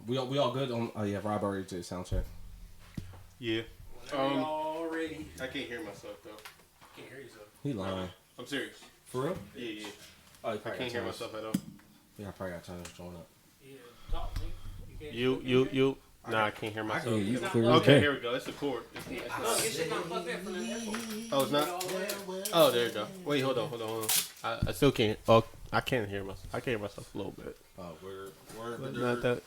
We all good on? Oh yeah, Rob already did sound check. Yeah. Already. I can't hear myself though. Can't hear yourself. He lying. I'm serious. For real? Yeah. Oh, I can't hear myself at all. Yeah, I probably got time to join up. Yeah, talk, nigga. You. Nah, I can't hear I myself. can hear you clearly. Okay, here we go. Let's record. No, your shit not plugged in from the headphones. Oh, it's not? Oh, there you go. Wait, hold on. I still can't. Oh, I can't hear myself. I can hear myself a little bit. Oh, we're Not that.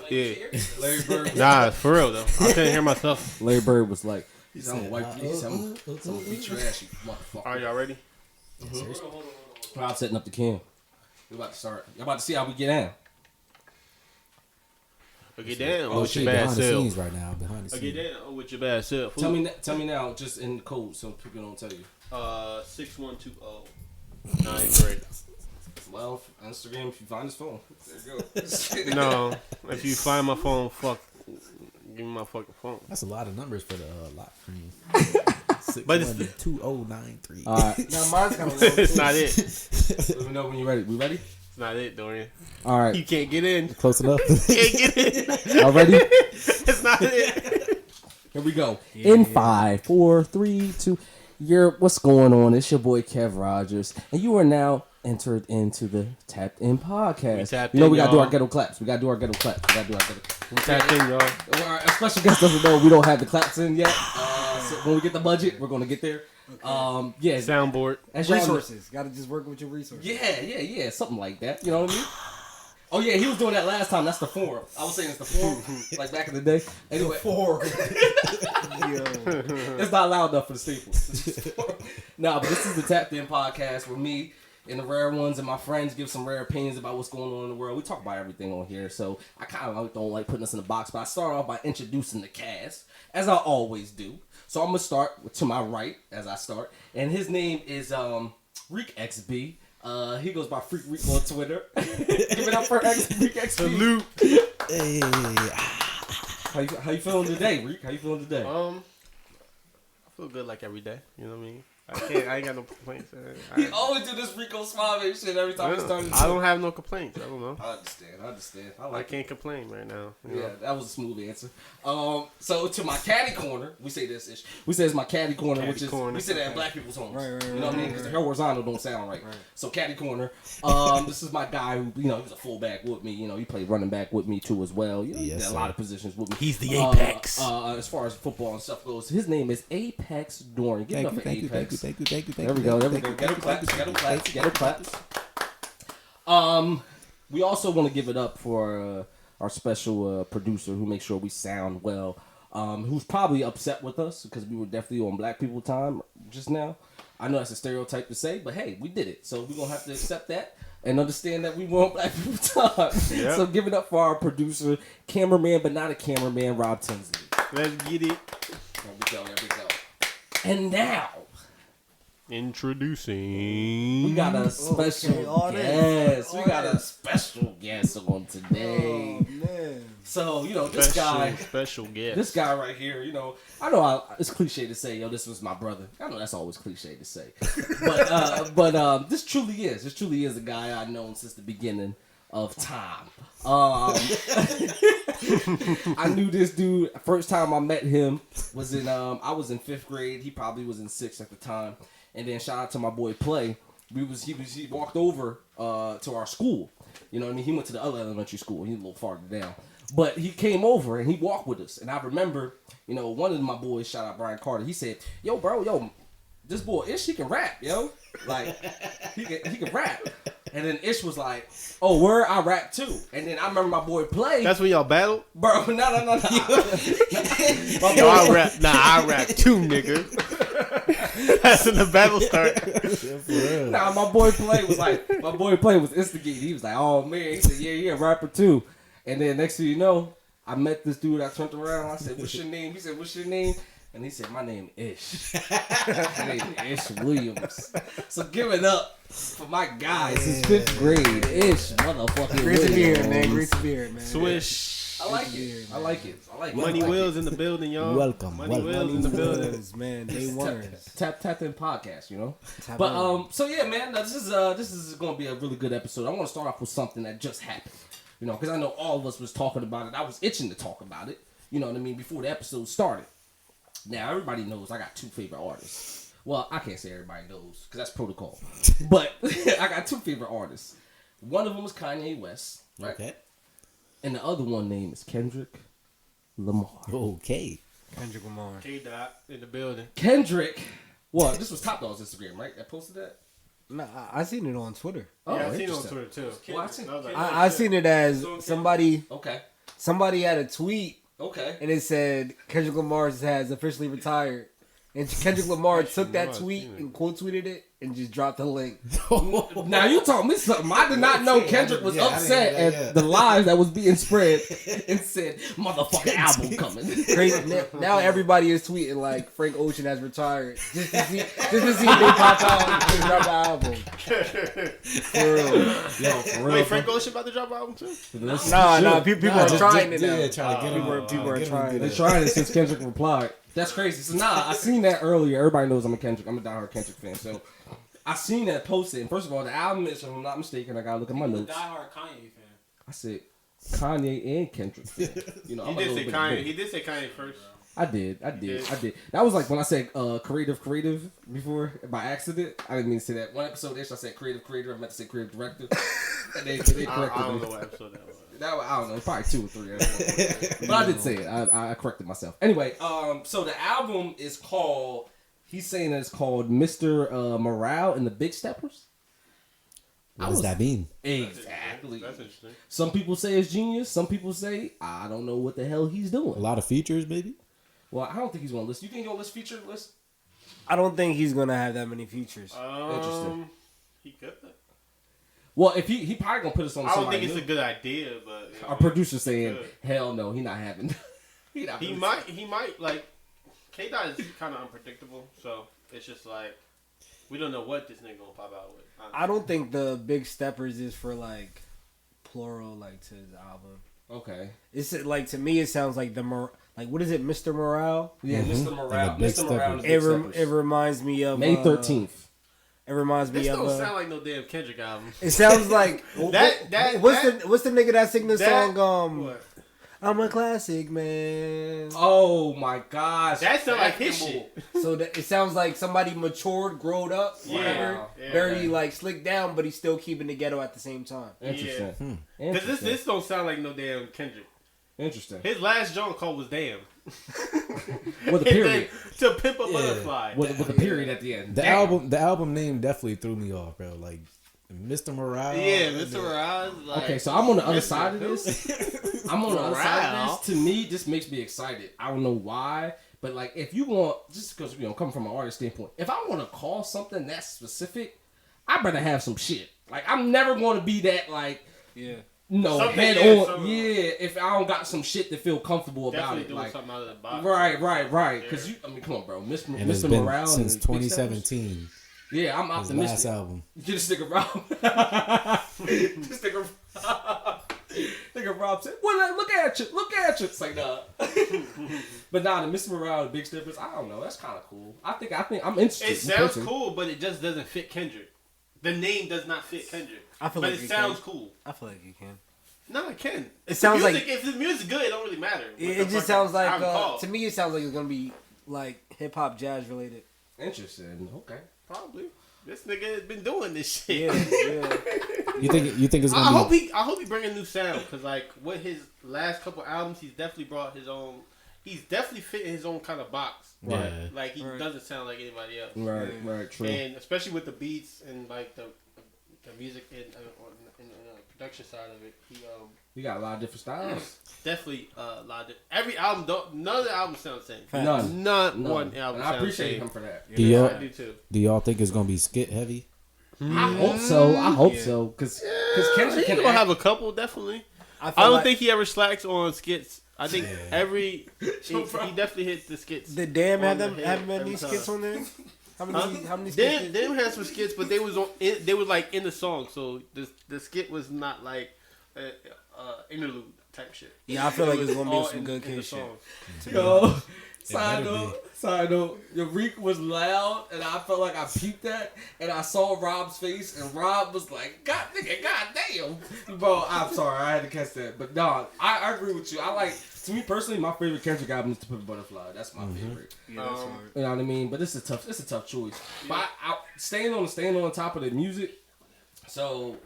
Yeah. Larry Bird. Nah, for real though. I couldn't hear myself. Larry Bird was like, "He's gonna wipe you. He's gonna beat your ass, you motherfucker." Are y'all ready? Hold on. I'm setting up the cam. We about to start. Y'all about to see how we get down. Get down Oh with shit, your bad behind the scenes self. right now. Behind the Get scenes. down with your bad self. Tell me now, just in code, so people don't tell you. 612093. Well, Instagram, if you find his phone, there you go. No, if you find my phone, give me my fucking phone. That's a lot of numbers for the lock screen. But it's 61293. All right, Now mine's kind of low. it's not it. let me know when you're ready. We ready? It's not it, Dorian. All right, You can't get in. Close enough. Can't get in. y'all ready? It's not it. Here we go. In 5, 4, 3, 2. What's going on? It's your boy Kev Rogers, and you are now entered into the Tapped In podcast. We gotta do our ghetto claps. We gotta do our ghetto claps. We tapped in, y'all. Our special guest doesn't know we don't have the claps in yet. So when we get the budget, we're gonna get there. Yeah. Soundboard. As y'all know- Resources. Got to just work with your resources. Yeah, something like that. You know what I mean? Oh yeah, he was doing that last time. That's the forum. I was saying it's the forum, like back in the day. Anyway, it's not loud enough for the staples. No, but this is the Tapped In podcast where me and the rare ones and my friends give some rare opinions about what's going on in the world. We talk about everything on here, so I kind of don't like putting us in a box. But I start off by introducing the cast, as I always do. So I'm gonna start to my right as I start, and his name is Reek XB. He goes by Freak Reek on Twitter. Give it up for Reek XB. Salute. Hey. How you feeling today, Reek? How you feeling today? I feel good like every day. You know what I mean? I ain't got no complaints. He always do this Rico Smiley shit every time he starts. I don't have no complaints. I don't know. I understand. I can't complain right now. You Yeah, know? that was a smooth answer. So to my caddy corner, we say this ish. We say it's my caddy corner, Caddy which is corner. we say that in black people's homes. Right, you know what I mean? Because the horizontal don't sound right. So caddy corner. This is my guy who he was a fullback with me. He played running back with me too as well. He Yes, did a lot of positions with me. He's the apex. As far as football and stuff goes, his name is Apex Dorian. Give it up for Apex. Thank you. There we go. Ghetto claps. We also want to give it up for our special producer who makes sure we sound well. Who's probably upset with us because we were definitely on black people time just now. I know that's a stereotype to say, but hey, we did it. So we're going to have to accept that and understand that we were on black people time. Yep. So give it up for our producer, cameraman, but not a cameraman, Rob Tinsley. Let's get it. There we go. And now, Introducing. we got a special guest. We got a special guest on today. Oh, man. So, this guy, Special guest. this guy right here, I know it's cliche to say, this was my brother. I know that's always cliche to say. But this truly is. This truly is a guy I've known since the beginning of time. I knew this dude, first time I met him was I was in 5th grade. He probably was in 6th at the time. And then shout out to my boy Play. He walked over to our school. You know what I mean? He went to the other elementary school. He's a little farther down. But he came over and he walked with us. And I remember, one of my boys, shout out Brian Carter, he said, yo, bro, this boy Ish, he can rap, yo. Like, he can rap. And then Ish was like, oh, word, I rap too. And then I remember my boy Play. That's when y'all battled? Bro, no. Yo, I rap too, nigga. That's when the battle started. Nah, my boy Play was instigated. He was like, oh man, he said, yeah, rapper too. And then next thing you know, I met this dude. I turned around. I said, what's your name? He said, what's your name? And he said, my name Ish. My name is ishwilliams. So give it up for my guy since 5th grade. Ish, motherfucking Great to be here, Williams. man. Great to be here, man. Swish. I like it. I like it. I like it. Money Wheels in the building, y'all. Welcome. Money Wheels in the building. Man, day oneers. Tap in podcast, Tap But in. so yeah, man, this is going to be a really good episode. I want to start off with something that just happened, because I know all of us was talking about it. I was itching to talk about it. You know what I mean? Before the episode started. Now everybody knows I got two favorite artists. Well, I can't say everybody knows because that's protocol. But I got two favorite artists. One of them is Kanye West, right? Okay. And the other one name is Kendrick Lamar. Okay. Kendrick Lamar. K-Dot in the building. Kendrick. Well, this was Top Dog's Instagram, right? That posted that? Nah, I seen it on Twitter. Oh, Yeah, I seen it on interesting. Twitter too. Well, I seen- I seen it as somebody had a tweet Okay. and it said Kendrick Lamar has officially retired. And Kendrick Lamar took that I've tweet seen it. and quote tweeted it and just dropped the link. Now you told me something. I did not know Kendrick was Yeah, I didn't upset know that, at yeah. the lies that was being spread and said, "Motherfucking album coming." Crazy. Now everybody is tweeting like Frank Ocean has retired just to see if they pop out and drop an album. For real. Yo, for real. Wait, Frank Ocean about to drop an album too? Nah. People are trying it now. Yeah, trying to get him. People are trying They it. tried it since Kendrick replied. That's crazy. So I seen that earlier. Everybody knows I'm a diehard Kendrick fan. So I seen that posted. And first of all, the album is, if I'm not mistaken, I gotta look at my notes. Diehard Kanye fan. I said Kanye and Kendrick fan. He I'm a did little say bit of Kanye. both. He did say Kanye first. I did. That was like when I said creative before by accident. I didn't mean to say that. One episode ish I said creative creator. I meant to say creative director. And they corrected I don't me. know what episode that was. I don't know, probably 2 or 3. But I did say it. I corrected myself. Anyway, so the album is called. He's saying that it's called Mr. Morale and the Big Steppers. What does that mean? Exactly. That's interesting. Some people say it's genius. Some people say I don't know what the hell he's doing. A lot of features, maybe. Well, I don't think he's gonna list. You think he's gonna list featured list? I don't think he's gonna have that many features. Interesting. He could. Well, if he probably gonna put us on. I don't think it's a good idea, but Our producer saying, Good. "Hell no, he not having." he not he really- might like. K-Dot is kind of unpredictable, so it's just like we don't know what this nigga gonna pop out with. honestly. I don't think the Big Steppers is for like plural like to his album. Okay. It's like to me it sounds like what is it, Mr. Morale? Yeah, Mr. Morale. And the Big Mr. Morale. and the It Big Steppers. reminds me of May 13th. It reminds me This of. don't sound like no damn Kendrick album. It sounds like what's the nigga that sing the that- song? What? I'm a classic man. Oh my gosh. That sound like his Basketball. shit. So it sounds like somebody matured, growed up, whatever. Wow. Yeah. Very like slicked down, but he's still keeping the ghetto at the same time. Interesting. Cause Interesting. this don't sound like no damn Kendrick. Interesting. His last joint called was Damn. With a period. To Pimp a Butterfly. With a period at the end. The Damn. album name definitely threw me off, bro. Like Mr. Morale. Yeah, Mr. Morale. Like, Okay, so I'm on the other Mr. side of this. I'm on the other side of Morale. this. To me, this makes me excited. I don't know why, but like if you want, just because coming from an artist standpoint, if I want to call something that specific, I better have some shit. Like I'm never going to be that like Something, head yeah, on. something. Yeah, if I don't got some shit to feel comfortable about Definitely it, doing like something out of the box. right. Because come on, bro, Mr. And it's Mr. been Morale since and Big Steppers. 2017. Yeah, I'm His optimistic. last album. Get a sticker Rob. This nigga, nigga Rob said, "Well, look at you. It's like nah." But nah, the Mr. Morale, the Big Steppers. I don't know. That's kind of cool. I think I'm interested. It sounds cool, but it just doesn't fit Kendrick. The name does not fit Kendrick. I feel but like it it sounds can. cool. I feel like you can. No, it can. It sounds like if the music's good, it don't really matter. what the it just fuck sounds like I'm called. to me it sounds like it's gonna be like hip hop jazz related. Interesting. Okay. Probably. This nigga has been doing this shit. Yeah. You think it's I gonna hope he bring a new sound because like with his last couple albums, he's definitely brought his own. He's definitely fit in his own kind of box. Yeah. Like he Right. doesn't sound like anybody else. Right. True. And especially with the beats and like the music and the production side of it, he You got a lot of different styles. definitely a lot of every album none of the albums sound the same. None. Not None. one album And I sounds the appreciate same. him for that. Do I y'all do too. do y'all think it's gonna be skit heavy? I hope so. I hope Yeah. so. Because Kendrick He's can gonna act. have a couple definitely. I I don't think he ever slacks on skits. I think Yeah. he definitely hits the skits. the Damn on have the them head many every skits time. on there. How many skits? Them, did- them had some skits, but they was like in the song, so the skit was not like interlude type shit. Yeah, I feel like it's gonna be All some good in the kid shit. songs. Yo, better side note, your reek was loud, and I felt like I peeped that, and I saw Rob's face, and Rob was like, God damn. Bro, I'm sorry, I had to catch that. But no, I agree with you. To me personally, my favorite Kendrick album is To Pimp a Butterfly. That's my favorite. Yeah, that's hard. You know what I mean? But it's a tough choice. But I staying on top of the music. So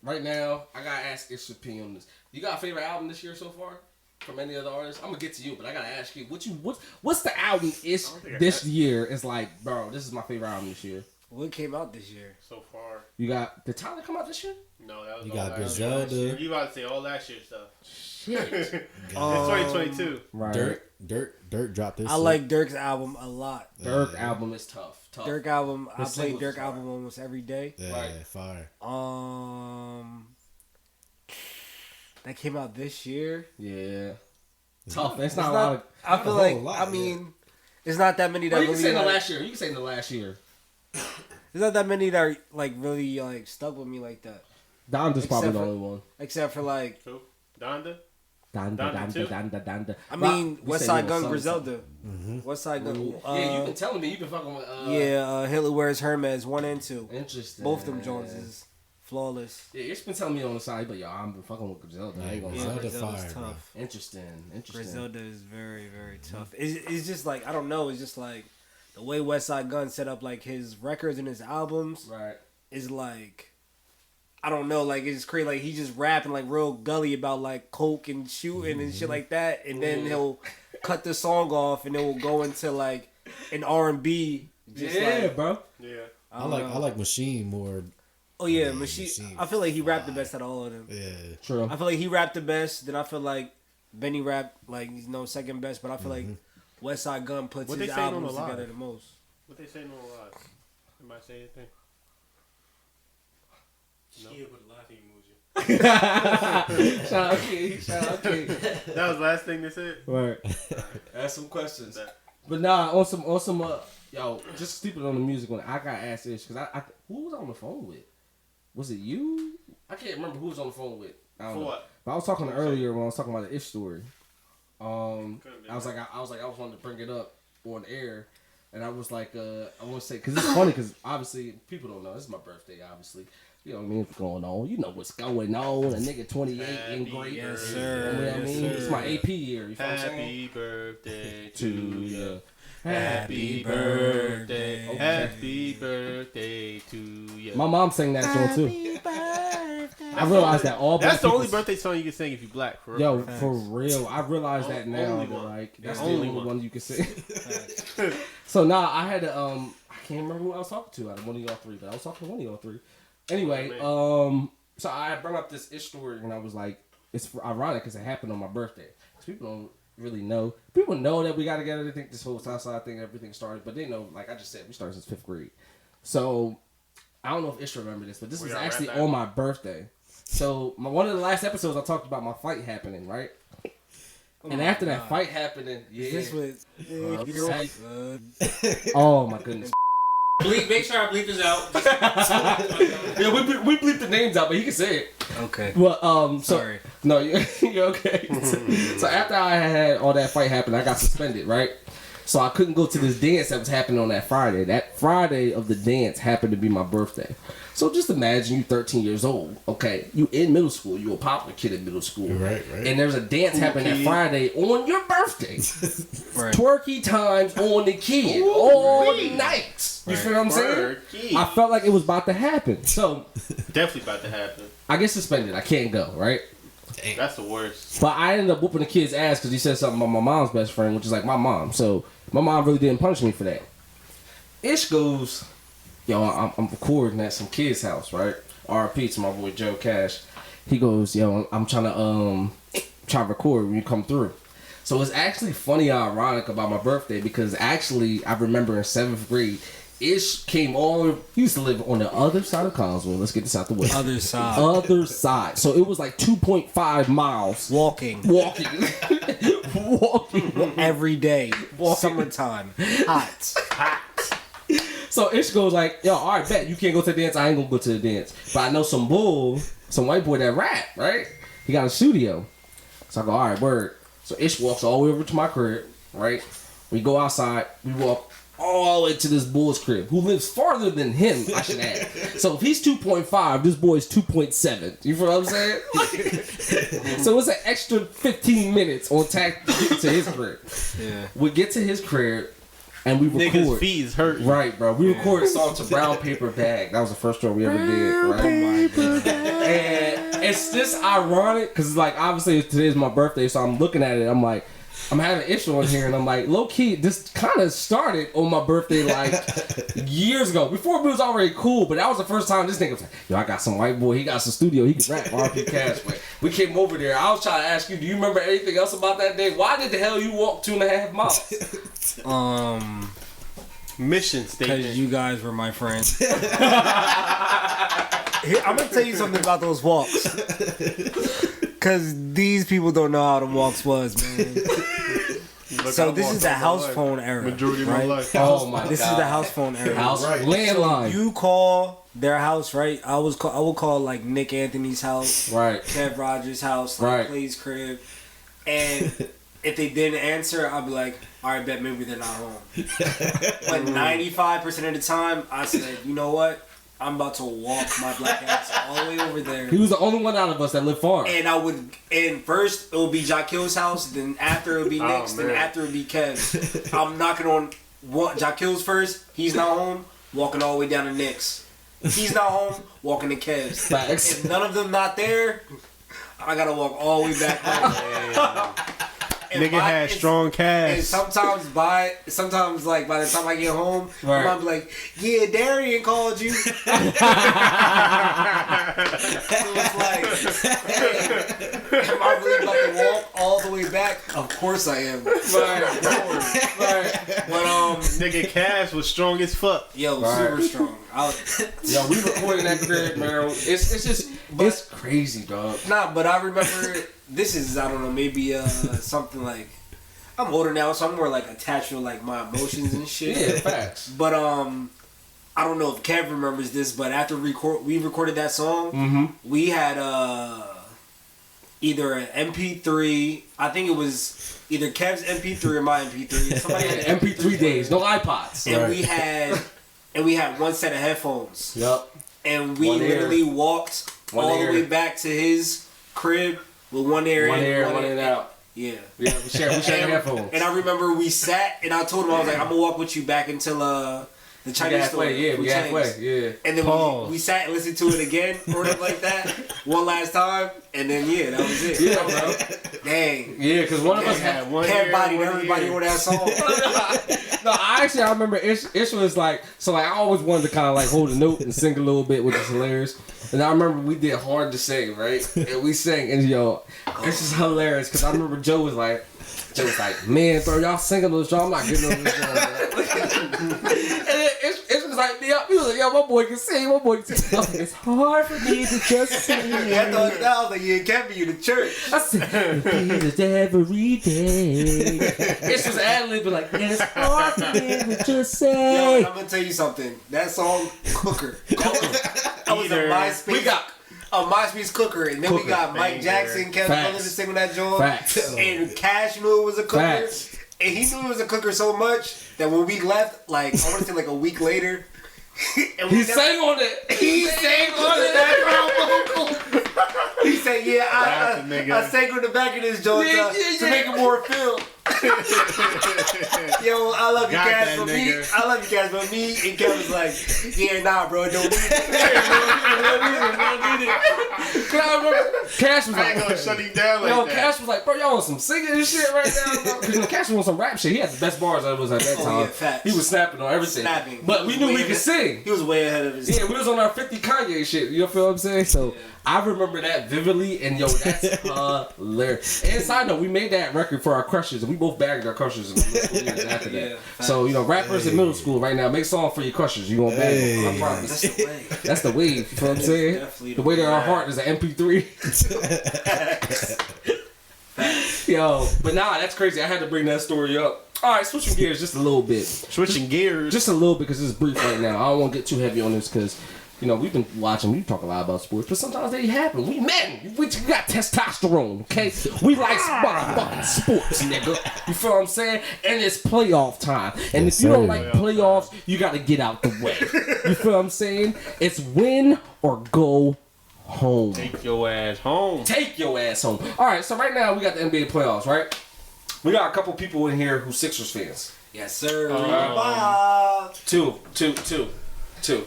right now, I gotta ask Ish's opinion on this. You got a favorite album this year so far from any other artists? I'm gonna get to you, but I gotta ask you, what's the album Ish this year is like, bro? This is my favorite album this year. What came out this year? So far. You got did Tyler come out this year? No, that was You all got last year. Griselda. You about to say all last year stuff. Shit. It's 2022. Right. Dirk dropped this. I like Dirk's album a lot. Dirk album is tough. Dirk album, I His play singles Dirk is fire. album almost every day. Yeah, Right. fire. That came out this year. Yeah. Tough. It's It's not a lot of. I feel a whole like lot, I mean, it's not that many that Well, you can say really. in the Like, last year. You can say in the last year. there's not that many that are, like really like stuck with me like that. Donda's probably the Except for- only one. Except for like, Who? Donda? Donda. I mean, We West say Side you Gun want Griselda. Mm-hmm. West Side Gun. yeah, you've been telling me you've been fucking with. Hitler Wears Hermes 1 and 2. Interesting. Both them Jones is flawless. Yeah, you've been telling me on the side, but yo, I've been fucking with Griselda. I ain't gonna Griselda lie. Griselda's fire, bro. tough. Interesting. Griselda is very, very tough. It's just like, I don't know. It's just like the way West Side Gun set up like his records and his albums Right. is like, I don't know. Like it's crazy. Like he's just rapping like real gully about like coke and shooting and shit like that, and then he'll cut the song off and then we'll go into like an R&B. Just Yeah, like, bro. Yeah. I like Machine more. Oh yeah, Yeah, Machine. Machine I feel like he rapped the fire. best out of all of them. Yeah. True. I feel like he rapped the best. Then I feel like Benny rapped like he's no second best. But I feel like West Side Gun puts What his they saying on albums the live? together the most. What they saying on live? Anybody say anything? Kid with a laughing emoji. Shout out Key. Shout out Key. That was the last thing they said? Right. Ask some questions. But nah, on some yo, just stupid on the music one. I gotta ask this because I who was I on the phone with? Was it you? I can't remember who was on the phone with. I don't For know. what? But I was talking earlier when I was talking about the Ish story. Could've been I was wanting to bring it up on air, and I was like, I want to say because it's funny because obviously people don't know this is my birthday. Obviously, you know what I mean. What's going on? You know what's going on. A nigga 28 in great. Yes, You sir. know what I Yes, mean? sir. It's my AP year. You feel what I'm saying? Happy birthday To you. Happy birthday. Okay. Happy birthday to you. My mom sang that song too. I realized that all That's black the only people- birthday song you can sing if you black. For real. Yo, for real, I realized that now. Only That, one. like that's Yeah, the only only one. one you can sing. So now I had to I can't remember who I was talking to out of one of y'all three, but I was talking to one of y'all three. Anyway, so I brought up this Ish story and I was like, it's ironic because it happened on my birthday. 'Cause people don't really know. People know that we got together. They think this whole Southside thing, everything started, but they know, like I just said, we started since 5th grade. So I don't know if Ish remember this, but this We was got actually right back. on my birthday. So one of the last episodes I talked about my fight happening, right? And after that fight happening, yeah. This was. Oh my goodness. Bleep, make sure I bleep this out. Yeah, we bleeped the names out, but he can say it. Okay. Well, so Sorry. no, you're okay. So after I had all that fight happen, I got suspended, right? So I couldn't go to this dance that was happening on that Friday. That Friday of the dance happened to be my birthday. So just imagine you 13 years old, okay? You in middle school. You a popular kid in middle school. Right. And there's a dance happening that kid. Friday on your birthday. Right. Twerky times on the kid. All night. You feel what I'm saying? Twerky. I felt like it was about to happen. So Definitely about to happen. I get suspended. I can't go, right? That's the worst. But I ended up whooping the kid's ass because he said something about my mom's best friend, which is like my mom. So my mom really didn't punish me for that. Ish goes, yo, I'm recording at some kid's house, right? RP to my boy Joe Cash. He goes, yo, I'm trying to record when you come through. So it's actually funny and ironic about my birthday because actually I remember in 7th grade, Ish came on. He used to live on the other side of Collinsville. Let's get this out the way. Other side. Other side. So it was like 2.5 miles Walking. walking. Every day. Summertime. Hot. So Ish goes like, yo, all right, bet you can't go to the dance. I ain't gonna go to the dance. But I know some white boy that rap, right? He got a studio. So I go, all right, word. So Ish walks all the way over to my crib, right? We go outside. We walk all the way to this bull's crib, who lives farther than him, I should add. So if he's 2.5, this boy's 2.7. You feel what I'm saying? So it's an extra 15 minutes on tack to get to his crib. Yeah. We get to his crib, and we record. Niggas' feet is hurting. Right, bro. We recorded a song to Brown Paper Bag. That was the first joint we ever did, right? And it's just ironic, because, like, obviously today's my birthday, so I'm looking at it, I'm like, I'm having an issue on here, and I'm like, low key, this kind of started on my birthday like years ago. Before it was already cool, but that was the first time this nigga was like, yo, I got some white boy, he got some studio, he can rap, RP Cash. But we came over there. I was trying to ask you, do you remember anything else about that day? Why did the hell you walk 2.5 miles? Mission statement. Because you guys were my friends. I'm gonna tell you something about those walks. Because these people don't know how the walks was, man. So this is the house phone era, Majority of my right? life. Oh my god. This is the house phone era. House Right. landline. You call their house, right? I will call like Nick Anthony's house, Right. Kev Rogers' house, like Right. Clay's crib, and if they didn't answer, I'll be like, all right, bet maybe they're not home. But 95% of the time, I said, you know what? I'm about to walk my black ass all the way over there. He was the only one out of us that lived far. And first it would be Jakil's house, then after it would be Nick's, then man. after it would be Kev's. I'm knocking on Jakil's first, he's not home, walking all the way down to Nick's. He's not home, walking to Kev's. Facts. If none of them not there, I gotta walk all the way back home. Nigga had strong And cash. sometimes like by the time I get home, Right. my mom be like, yeah, Darian called you. So it's like, hey, am I really about to walk all the way back? Of course I am. Right. But Nigga cash was strong as fuck. yo, Right. super strong. Yo, we recorded that crib, man. It's just, it's crazy, dog. Nah, but I remember this is, I don't know, maybe something like, I'm older now, so I'm more like attached to like my emotions and shit. Yeah, facts. But I don't know if Kev remembers this, but after we recorded that song, we had either an MP3. I think it was either Kev's MP3 or my MP3. Somebody had an MP3 days, no iPods. and we had one set of headphones. Yup. And we One ear. literally walked One all ear. the way back to his crib with one ear One in, ear, one in out. Yeah. Yeah, we share headphones. And I remember we sat and I told him, I was like, I'm gonna walk with you back until the We Chinese store. halfway, yeah, we Chang's. halfway, yeah. And then Pause. we sat and listened to it again or whatever like that one last time, and then yeah, that was it. Yeah, bro. Dang. Yeah, because one of us had Had one Kev ear, bodied one everybody ear. on that song. No, I remember Ish was like, so like I always wanted to kind of like hold a note and sing a little bit, which is hilarious. And I remember we did Hard to Sing, right? And we sang, and yo, it's just hilarious because I remember Joe was like, man, bro, y'all singing those songs, I'm not getting on this song. And then Ish was like, me up. He was like, yo, my boy can sing, my boy can sing. I was like, it's hard for me to just sing. Yeah, I thought that I was like, yeah, Kev, you the church. I said, it's every day. Ish was ad-libbing like, and it's hard for me to just Yo, say. and I'm gonna tell you something. That song, Cooker. I was a Either- MySpace. We got a MySpace Cooker, and then we Cooker. got Mike Banger. Jackson, Kevin Facts. Brothers singing that joint. Facts. And Cash knew it was a cooker. Facts. And he knew it was a cooker so much that when we left, like, I want to say like a week later, and we He sang on it. He sang on the background vocal. He said, yeah, Laughing, nigga. I sang on the back of this joint Yeah, to make it more feel. Yo, I love you Got guys, that but me, nigga. I love you guys, but me and Kevin was like, yeah, nah, bro, don't need it. Cause I remember Cash was I ain't like, gonna shut him down like yo, that. Cash was like, bro, y'all want some singing and shit right now? Bro? Cause Cash was on some rap shit. He had the best bars that was at that Oh, time. yeah, facts. He was snapping on everything. Snapping. But we knew we could sing. He was way ahead of his Yeah, we was on our 50 Kanye shit. You know what I'm saying? So I remember that vividly, and yo, that's hilarious. And side note, we made that record for our crushes, and we both bagged our crushes in the middle school years after that. Yeah, So you know, rappers in middle school right now, make song for your crushes. You gonna bag them? I Hey. promise. That's the way. That's the wave. You know what I'm saying? Definitely The way to our heart is an MP3. Yo, but nah, that's crazy. I had to bring that story up. All right, switching gears just a little bit. Switching gears. Just a little bit because it's brief right now. I don't want to get too heavy on this because, you know, we've been watching. We talk a lot about sports, but sometimes they happen. We men, we got testosterone. Okay, we like fucking sports, nigga. You feel what I'm saying? And it's playoff time. And if you don't like playoffs, you got to get out the way. You feel what I'm saying? It's win or go home. Take your ass home. Take your ass home. All right, so right now we got the NBA playoffs, right? We got a couple people in here who Sixers fans. Yes, sir. Two.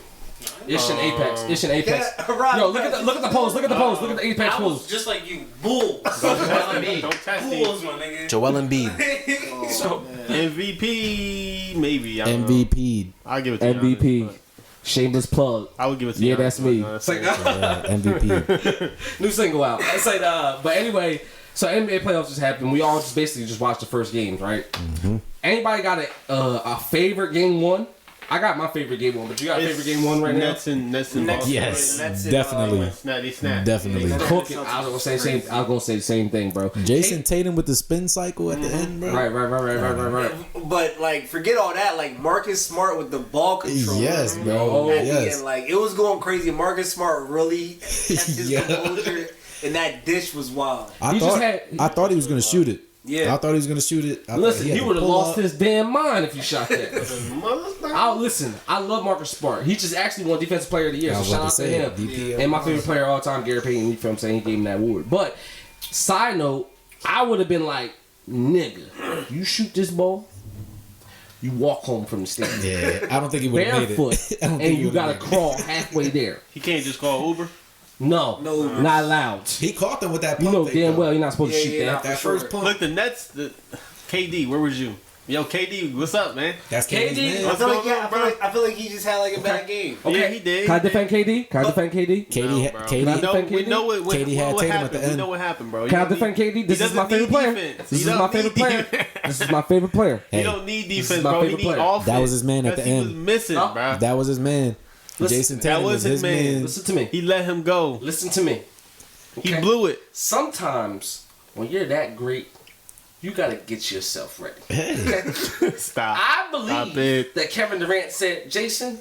Ish and Apex. Ish and Apex. Yeah, right. Yo, look at the polls. Look at the polls. Look at the Apex I was polls. just like you, bulls. Don't test me. Bulls, my nigga. Joel Embiid, MVP, maybe. I don't know. MVP, I'll give it to MVP. Giannis, Shameless plug. I would give it to Yeah, Giannis, that's me. but, It's like, MVP. new single out. It's like, but anyway, so NBA playoffs just happened. We all just basically just watched the first games, right? Mm-hmm. Anybody got a favorite game one? I got my favorite game one, but you got a favorite game one right now? Nets and Boston. Yes, Nets and, definitely, They snap. definitely. Cooking. I was gonna say the same thing, bro. Jason Tatum with the spin cycle at the end, bro. Right. But like, forget all that. Like Marcus Smart with the ball control. Yes, bro. At the Yes. end, like it was going crazy. Marcus Smart really kept his Yeah. composure, and that dish was wild. He just I thought he was gonna shoot it. Yeah. I thought he was gonna shoot it. Listen, he would have lost his. his damn mind if he shot that. Listen, I love Marcus Smart. He just actually won Defensive Player of the Year, so shout out to him. And my favorite player of all time, Gary Payton. You feel what I'm saying? He gave him that award. But side note, I would have been like, nigga, you shoot this ball, you walk home from the stadium. Yeah, I don't think he would have made it. Barefoot, I don't think and he you would've gotta made it. crawl halfway there. He can't just call Uber. No, not allowed. He caught them with that. You Pump know fake, damn though. well you're not supposed to shoot that. That first pump. Look, the Nets. KD, where was you? Yo, KD, what's up, man? That's KD. KD's I man. feel like I feel like he just had like a bad game. Okay. Yeah, he did. Can I defend KD? Can I defend KD? KD, bro. KD, Can I We know what KD had what Tatum at happened. the We end. know what happened, bro. Can I defend KD? This is my favorite player. This is my favorite player. This is my favorite player. He Hey, don't need is defense, my bro. He favorite need player. offense. That was his man at the He was end. missing, bro. That was his man. Listen, Jason that Tatum was his man. Listen to me. He let him go. Listen to me. He Okay? blew it. Sometimes when you're that great, you gotta get yourself ready. Stop. I Stop believe it. that Kevin Durant said, "Jason,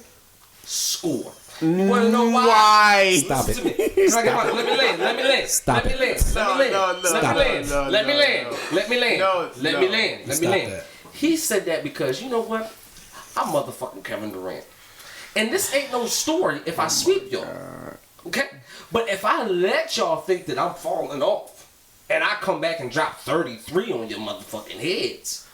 score." You wanna know why? Why? Stop Listen it. to me. Can I get my- Let me land. Let me land. Stop Let me it. land. Let me land. No, Let me Stop land. it. No, Let me no, land. no. Let me land. No, Let me no. land. Let me Stop land. that. He said that because you know what? I'm motherfucking Kevin Durant, and this ain't no story if I sweep y'all. Okay, but if I let y'all think that I'm falling off, and I come back and drop 33 on your motherfucking heads,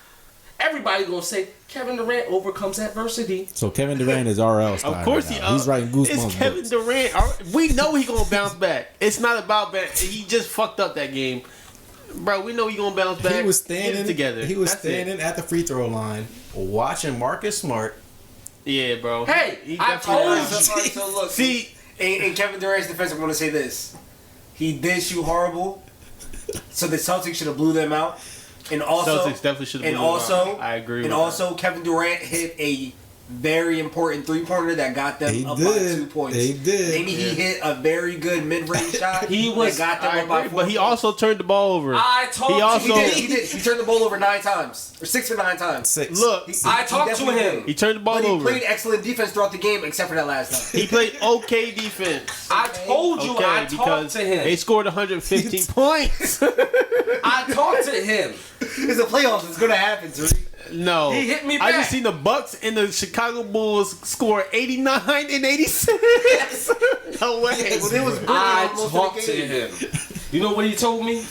everybody gonna say Kevin Durant overcomes adversity. So Kevin Durant is RL style. Of course right he. now. He's writing Goosebumps It's Kevin books. Durant. We know he gonna bounce back. It's not about back. He just fucked up that game, bro. We know he gonna bounce back. He was Get it standing together. He was That's standing at the free throw line, watching Marcus Smart. it. Yeah, bro. Hey, He I definitely- told Alright, so look, See, in Kevin Durant's defense, I'm going to say this: he did shoot horrible, so the Celtics should have blew them out. And also, Celtics definitely should have. and also, I agree. and with also, Kevin Durant hit a very important 3-pointer that got them He up by did. 2 points. He did. Maybe he hit a very good mid-range shot. He was- that got them I up by agree, 4 but he points. also turned the ball over. I told He you. also- He did. He turned the ball over 9 times, or 6 or 9 times. 6. Look, I talked to definitely him. did. he turned the ball But he over. played excellent defense throughout the game, except for that last time. He played okay defense. I told you. Okay, I talked because to him. they scored 115 points. I talked to him. It's the playoffs. It's gonna happen, Tariq. No, He hit me I back. just seen the Bucks and the Chicago Bulls score 89 and 86. No way. Well, it was I most of the talked to game. him. You know what he told me?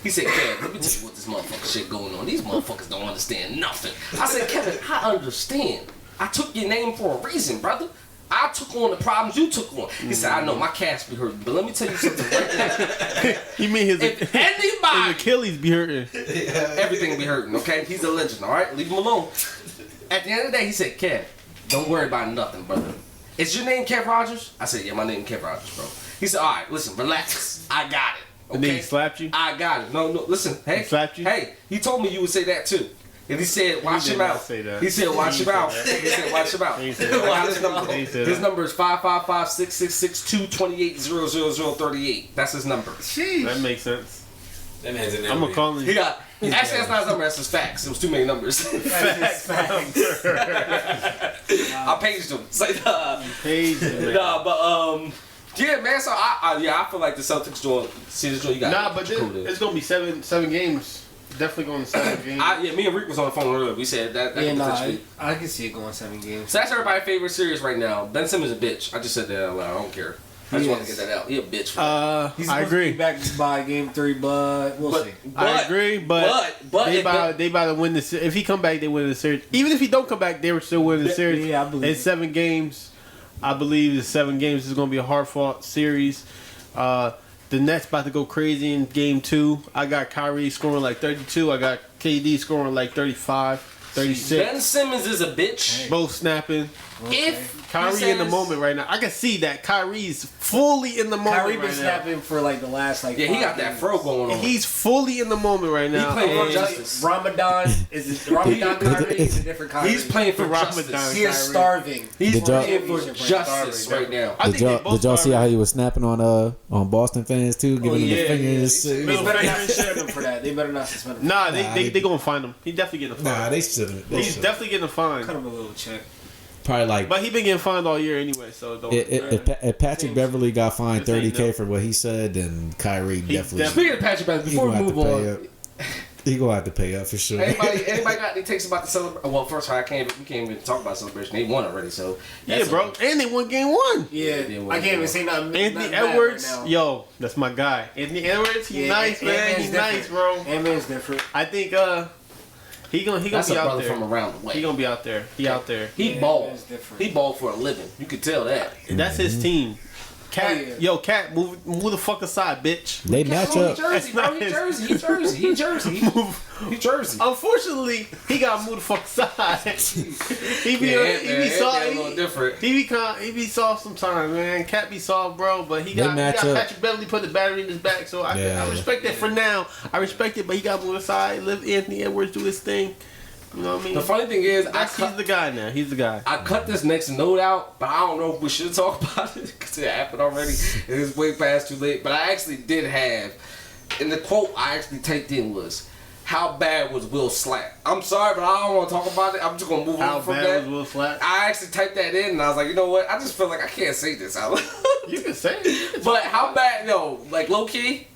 He said, Kev, let me tell you what this motherfucker shit going on. These motherfuckers don't understand nothing. I said, Kevin, I understand. I took your name for a reason, brother. I took on the problems you took on. He said, I know my cash be hurting, but let me tell you something right now. You mean his If anybody, Achilles be hurting? everything be hurting, okay? He's a legend, all right? Leave him alone. At the end of the day, he said, Kev, don't worry about nothing, brother. Is your name Kev Rogers? I said, yeah, my name Kev Rogers, bro. He said, all right, listen, relax. I got it. And then Okay? he slapped you? I got it. No, listen. Hey, He slapped you? Hey, he told me you would say that too. And he said, watch did him not out. say that. He said, watch He him out. said that. He said, watch him out. He said that. Watch his number. He said His that. number is 555-666-228-0038. That's his number. That makes sense. That man's in there. I'm gonna call him. He got. Actually, that's not his number. That's his facts. It was too many numbers. Facts. I paged him. It's like, Man. nah, but yeah, man. So I feel like the Celtics doing. See this joint, you got. Nah, but it's gonna be seven games. Definitely going to 7 games. Yeah, me and Rick was on the phone earlier. We said that. Yeah, could nah, potentially- I can see it going 7 games. So that's everybody's favorite series right now. Ben Simmons is a bitch. I just said that out loud. I don't care. I just He want to is. get that out. He a bitch. He's I supposed to agree. be back by game 3, but we'll see. I agree, but they if about to win the series. If he come back, they win the series. Even if he don't come back, they were still winning the series. Yeah, I believe It's 7 games. I believe the 7 games is going to be a hard fought series. The Nets about to go crazy in game 2. I got Kyrie scoring like 32. I got KD scoring like 35, 36. Ben Simmons is a bitch. Both snapping. If Kyrie in the moment right now. I can see that Kyrie's fully in the moment Kyrie right been now. snapping for like the last like Yeah, he 5 got that games. fro going on. He's fully in the moment right now. playing for And- justice. Ramadan Kyrie is a different Kyrie. He's playing for Ramadan. justice. He is starving. He's Did y'all- playing for justice right now. I Did think they y'all, both did y'all see started. how he was snapping on Boston fans too, giving them yeah, the finger yeah. and shit? They better not suspend him for that. They better not suspend him. Nah, Nah, they gonna find him. He definitely getting a fine. Nah, they shouldn't. They He's shouldn't. definitely getting a fine. Cut him a little check. Probably like But he been getting fined all year anyway, so it don't. if Patrick Beverly got fined This ain't $30K no- for what he said, then Kyrie definitely definitely- Speaking of Patrick Beverly, he before gonna we have to move pay on, up. He gonna have to pay up for sure. anybody got any takes about the celebration? Well, first of all, we can't even talk about celebration. They won already, so Yeah, that's bro. And they won game 1. Yeah, I can't even say nothing. Anthony nothing bad Edwards, right now. yo, that's my guy. Anthony Edwards, he's Yeah, nice, man. Ant-Man's He's nice, bro. Ant-Man's different. I think he gonna That's be a out brother there. from around the way. He gonna be out there. He out there. He Yeah, balled. Ant-Man's different. He balled for a living. You could tell that. That's his team. Cat, Oh, yeah. yo, Cat, move the fuck aside, bitch. They match He up. Jersey, bro. He Jersey. He Jersey. He Jersey. He Jersey. Unfortunately, he got moved the fuck aside. he be soft. a little different. He be soft sometimes, man. Cat be soft, bro. But he got match up. Patrick Beverly put the battery in his back, so I Yeah. respect that for now. I respect it, but he got moved aside. Let Anthony Edwards do his thing. You know what I mean? The funny thing is, He's the guy now. He's the guy. I cut this next note out, but I don't know if we should talk about it because it happened already. It is way past too late. But I actually did have, and the quote I actually typed in was, "How bad was Will Slap?" I'm sorry, but I don't want to talk about it. I'm just gonna move How on from bad that. was Will Slap? I actually typed that in, and I was like, you know what? I just feel like I can't say this out loud. You can say it. But how bad? No, like low key.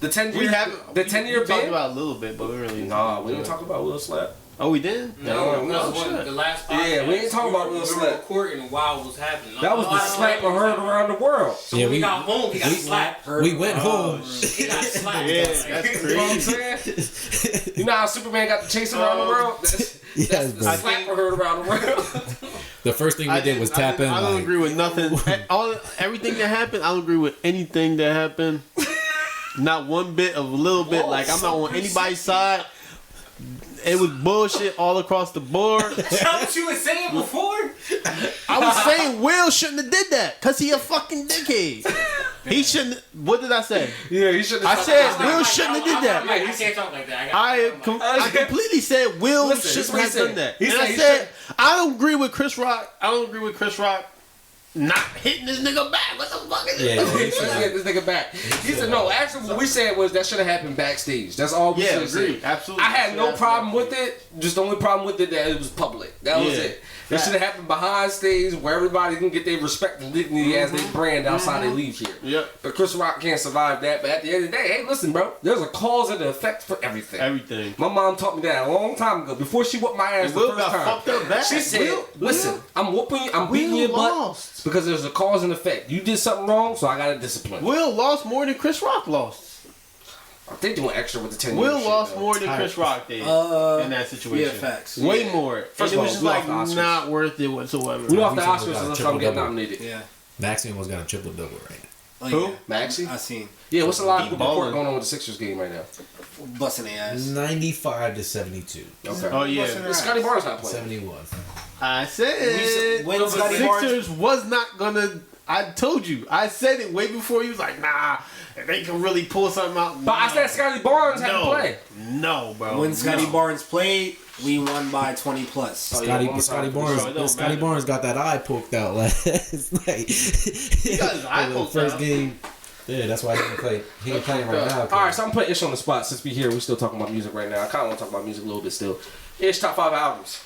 The 10 We year, haven't. the 10-year we talked ban. about it a little bit, but we really Nah, we didn't talk about Will Slap. Oh, we did. No, No, the last podcast. Yeah, we ain't talking about Will We Slap. were recording while it was happening. That was the slap I heard around the world. So Yeah, when we we- got home, he got slapped. We went home. He got slapped. Yeah, Like, that's You know what I'm crazy. saying? You know how Superman got to chase around the world? That's Yes, the bro. slap I heard around the world. The first thing we did was tap in. I don't like, agree with nothing. Everything that happened, I don't agree with anything that happened. Not one bit of a little bit. Like I'm not on anybody's side. It was bullshit all across the board. That's what you were saying before? I was saying Will shouldn't have did that because he a fucking dickhead. He shouldn't. What did I say? Yeah, you should I have. said Will shouldn't have did that. I can't talk like that. I completely said Will Listen, this is shouldn't what he have said. done that. He And said I he said should- I don't agree with Chris Rock. I don't agree with Chris Rock not hitting this nigga back. What the fuck is Yeah, this? He should get this nigga back. He said no. Actually, what we said was that should have happened backstage. That's all we Yeah, should have said. agreed. Absolutely. I had no problem with it. Just the only problem with it that it was public. That was Yeah. it. It should have happened behind stage where everybody can get their respect and dignity as they brand outside they leave here. Yep. But Chris Rock can't survive that. But at the end of the day, hey, listen, bro. There's a cause and an effect for everything. Everything. My mom taught me that a long time ago. Before she whooped my ass And the Will first got time, fucked up bad. she said, Will- "Listen, I'm whooping you. I'm beating Will your butt lost. because there's a cause and effect. You did something wrong, so I got to discipline." Will lost more than Chris Rock lost. They doing extra with the 10 Will year lost shit, more than Chris Rock did in that situation. Yeah, facts. Way Yeah. more. First And of it was all, just we like off the Oscars. not worth it whatsoever. We off the Maxine Oscars got a unless triple I'm getting double. nominated. Yeah. Maxine was got a triple double right now. Oh, Who? yeah. Maxie? I seen Yeah, what's a lot of He good report balling. going on with the Sixers game right now? busting their ass. 95 to 72. Okay. Oh yeah. Scotty Barnes not playing. 71. I said When the Scotty Sixers was not gonna. I told you. I said it way before you was like, nah, they can really pull something out. But I said Scotty Barnes had to play. No, bro. When Scotty no. Barnes played, we won by 20 plus. Oh, yeah, one more Scotty time. Barnes. So it don't Scotty matter. Barnes got that eye poked out last night. He got his eye The poked first out. game. Yeah, that's why he didn't play. He ain't playing right now. All right, so I'm putting Ish on the spot since we here. We still talking about music right now. I kind of want to talk about music a little bit still. Ish, top 5 albums.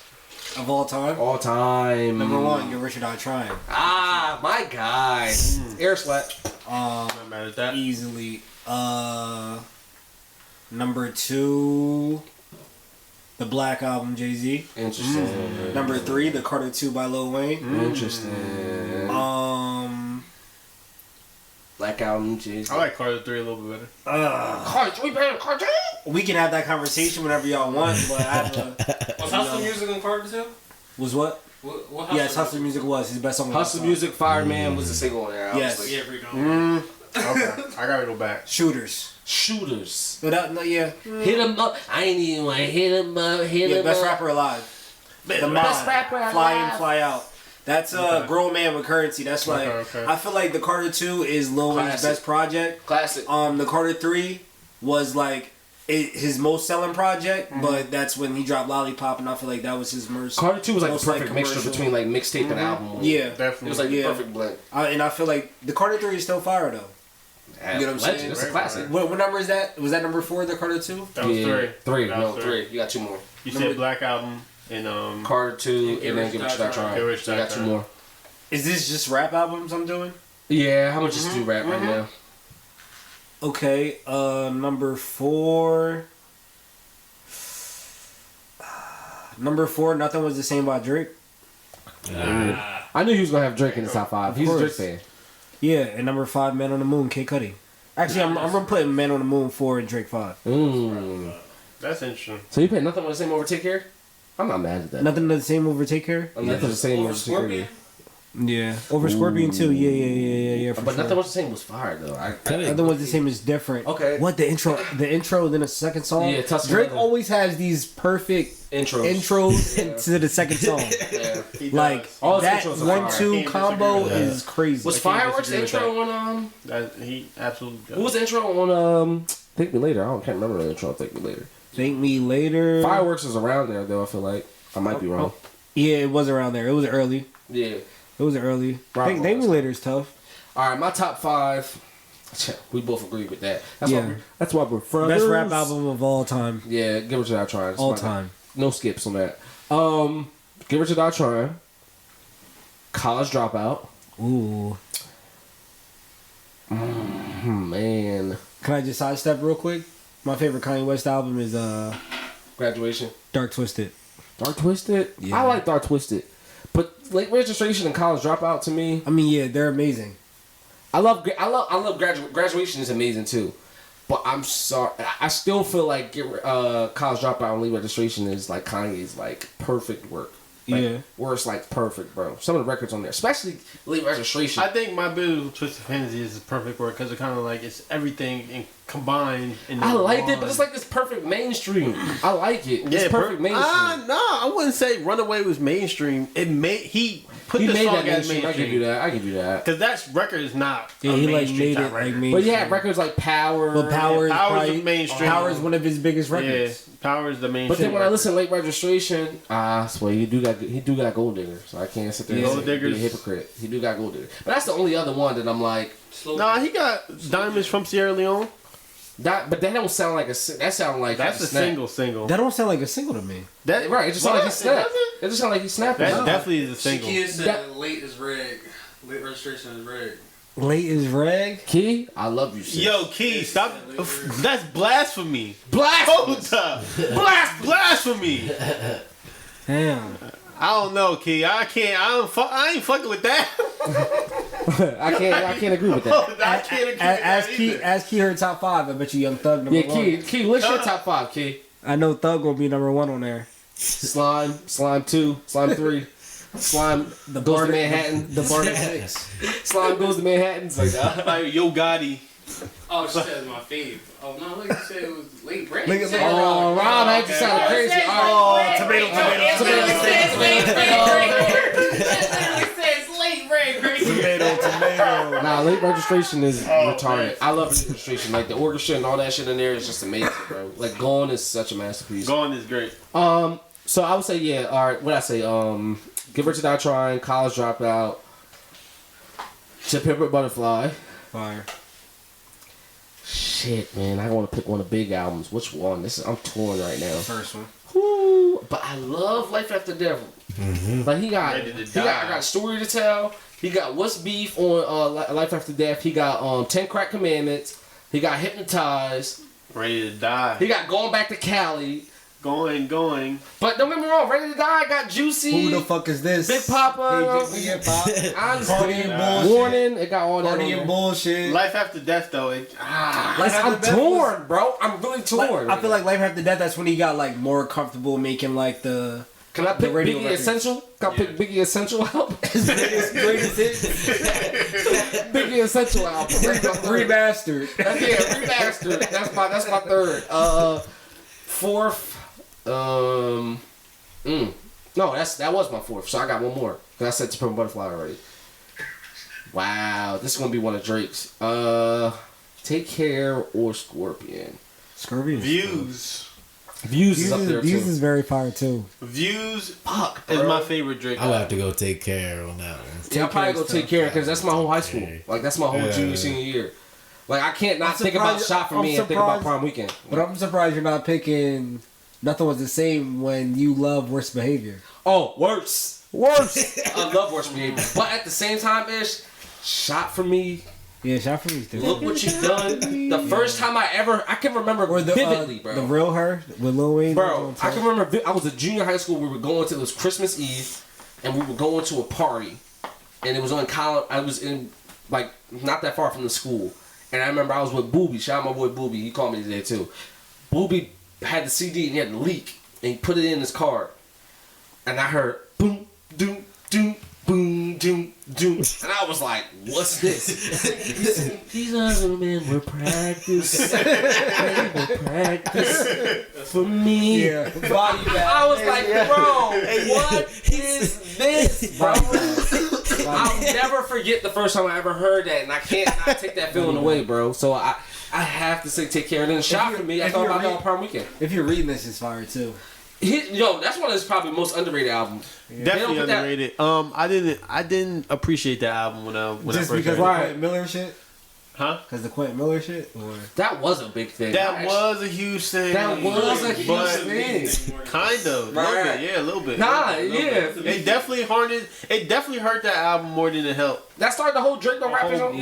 Of all time? All time. Number 1, Get Rich or Die Trying. Ah, my guy. Air Slap. Not mad at that. Easily. Number 2, the Black Album, Jay-Z. Interesting. Number 3, the Carter 2 by Lil Wayne. Interesting. Black Album, Jay-Z. I like Carter 3 a little bit better. Carter. We can have that conversation whenever y'all want, but I have a... Was Hustle Music on Carter too? Was what? What Yes, Hustle Music was his best song. Hustle Music, Fireman was the single on there. Yes. Obviously. Yeah, Freak Okay, I gotta go back. Shooters. Shooters. No, yeah. Hit 'em up. I ain't even want to hit 'em up. Hit 'em Yeah, best up. rapper alive. The Mod. Best rapper Fly alive. in, fly out. That's Grown Man with Currency. That's like Okay. I feel like the Carter 2 is Lil Wayne's Classic. best project. Classic. The Carter 3 was like his most selling project, but that's when he dropped Lollipop, and I feel like that was his most. Carter 2 was like the most, perfect mixture commercial. between like mixtape and album. Yeah, Definitely. It was like Yeah. the perfect blend. and I feel like the Carter 3 is still fire though. You know what I'm Legend. saying? It's a classic. What number is that? Was that number 4? The Carter 2? That was 3. Three. That No, was 3. You got 2 more. You said Black Album and Carter 2 and then Give It That Try. Get Rich, You Die got 2 Trying. more. Is this just rap albums I'm doing? Yeah, how much is do rap right now? Okay, number 4. Number 4, Nothing Was the Same by Drake. I knew he was gonna have Drake in the top 5. He's a Drake course. fan. Yeah, and number 5, Man on the Moon, Kid Cudi. Actually, I'm gonna put Man on the Moon 4 and Drake 5. That's interesting. So you put Nothing Was the Same over Take Care? I'm not mad at that. Nothing the same over Take Care. Nothing was the same Over over Take Care. Scorpion? Yeah, over Scorpion too. Yeah. For But sure. Nothing Was the Same was fire though. Nothing Was the Same is different. Okay. What the intro, then a second song. Yeah, Tusk Drake Together. always has these perfect intros into the second song. Yeah. He Like does. All his that intros are fire. 1-2 combo Yeah. is crazy. Was I can't Fireworks disagree with intro on That he absolutely does. Who was the intro on Thank Me Later? I can't remember the intro on Thank Me Later. Thank Me Later. Fireworks is around there though, I feel like. I might be wrong. Yeah, it was around there. It was early. Yeah. It was early. Bravo. Thank Me Later is tough. Alright, my top 5. We both agree with that. Yeah. That's why we're brothers. Best rap album of all time. Yeah, Give It To That Trying. All time. No skips on that. Give It To That Trying. College Dropout. Ooh. Man. Can I just sidestep real quick? My favorite Kanye West album is Graduation. Dark Twisted. Dark Twisted? Yeah. I like Dark Twisted. But Late Registration and College Dropout to me, I mean, yeah, they're amazing. I love Graduation is amazing too. But I'm sorry, I still feel like College Dropout and Late Registration is like Kanye's like perfect work. Like, Yeah. where it's like perfect, bro. Some of the records on there, especially Late Registration. I think My Beautiful Twisted Fantasy is the perfect word because it kind of like it's everything combined. I liked it, but it's like this perfect mainstream. I like it. It's perfect mainstream. No, I wouldn't say Runaway was mainstream. He put He the made song that as mainstream. I give you mainstream. that. I give you that. Because that record is not. Yeah, a he like mainstream made type it like record. mainstream. But yeah, records like Power. But Power is Power's probably, the mainstream. Power is one of his biggest Yeah, records. Power is the mainstream. But then when I record. listen to Late Registration, I swear he do got Gold Digger, so I can't sit there and Gold say, be a Diggers. hypocrite. He do got Gold Digger, but that's the only other one that I'm like. Nah, he got Diamonds from Sierra Leone. That, but that don't sound like that sound like That's a snap. single. That don't sound like a single to me. That Right, it just sound like he What? snapped. It doesn't? It just sound like he snapped. That No. definitely is a single. Shakia said That- late is reg. Late registration is reg. Late is reg. Key, I love you, sis. Yo, Key, stop. That's blasphemy. Blasphemous. Hold up. Blasphemy. Damn. I don't know, Key. I ain't fucking with that. I can't agree with that. I can't agree with that As Key her top 5, I bet you Young Thug number Yeah, 1. Key, list your top 5, Key. I know Thug will be number 1 on there. Slime 2, Slime 3, Slime The goes to Barnet- Manhattan. The Barnet 6. Slime goes to Manhattan. It's like, Like Yo Gotti. Oh, she said my fave. Oh no, like you said it was late reg. Look at- You said- oh, Rob, that just sounded crazy. Oh, tomato. Tomato. Nah, Late Registration is retarded. I love Late Registration. Like the orchestra and all that shit in there is just amazing, bro. Like Gone is such a masterpiece. Gone is great. So I would say yeah. All right, what I say? Give Her to Die Trying, College Dropout, To Pimp a Butterfly, Fire. Shit, man. I want to pick one of the big albums. Which one? I'm torn right now. First one. Woo. But I love Life After Death. Like I got Story to Tell. He got What's Beef on Life After Death. He got 10 Crack Commandments. He got Hypnotized. Ready to Die. He got Going Back to Cali. Going. But don't get me wrong, Ready to Die got Juicy. Who the fuck is this? Big Papa. Big Pop. Party and bullshit. Warning. It got all that. Party and bullshit. Life After Death though. I'm torn, bro. I'm really torn. I feel like Life After Death. That's when he got like more comfortable making like the. Can I pick Biggie Essential? Can I pick Biggie Essential album? Greatest hits. Biggie Essential album. Remastered. Remastered. That's my third. Fourth. No, that was my fourth. So I got one more. Cause I said To Pimp a Butterfly already. Wow, this is gonna be one of Drake's. Take Care or Scorpion. Scorpion. Views is up there Views too. is very fire too. Views Fuck, is my favorite Drake. I would have to go Take Care on that one. Yeah, I'll probably go Take Care because that's my whole high school. Like that's my whole junior senior year. Like I can't not think about Shot for Me and think about Prime Weekend. But I'm surprised you're not picking Nothing Was the Same when you love Worst Behavior. Oh, worse. I love Worst Behavior, but at the same time, Shot for Me. Yeah, Shot for Me. Look what you've done. The first time I can remember vividly, bro. The Real Her with Lil Wayne. Bro, I can remember. I was a junior high school. We were going to. It was Christmas Eve, and we were going to a party, and it was on college. I was in like not that far from the school, and I remember I was with Booby. Shout out my boy Booby. He called me today too. Booby had the CD and he had the leak, and he put it in his car, and I heard boom, doom, doom. Boom, doom, doom. And I was like, what's this? These other men were practice. They were practice for me. Yeah, body bag. I was like, bro, what is this, bro? I'll never forget the first time I ever heard that, and I can't not take that feeling away, bro. So I have to say Take Care. And then Shot for Me, I thought about that on Prime Weekend. If you're reading this, it's fire too. That's one of his probably most underrated albums. Yeah. Definitely underrated. I didn't appreciate that album when I just first because heard of it. Quentin Miller shit. Huh? Because the Quentin Miller shit. Or? That was a big thing. That was a huge thing. That was a huge thing. Kind of, Right. a little bit. Nah, A little yeah. bit. It definitely hurt that album more than it helped. That started the whole Drake don't rap his own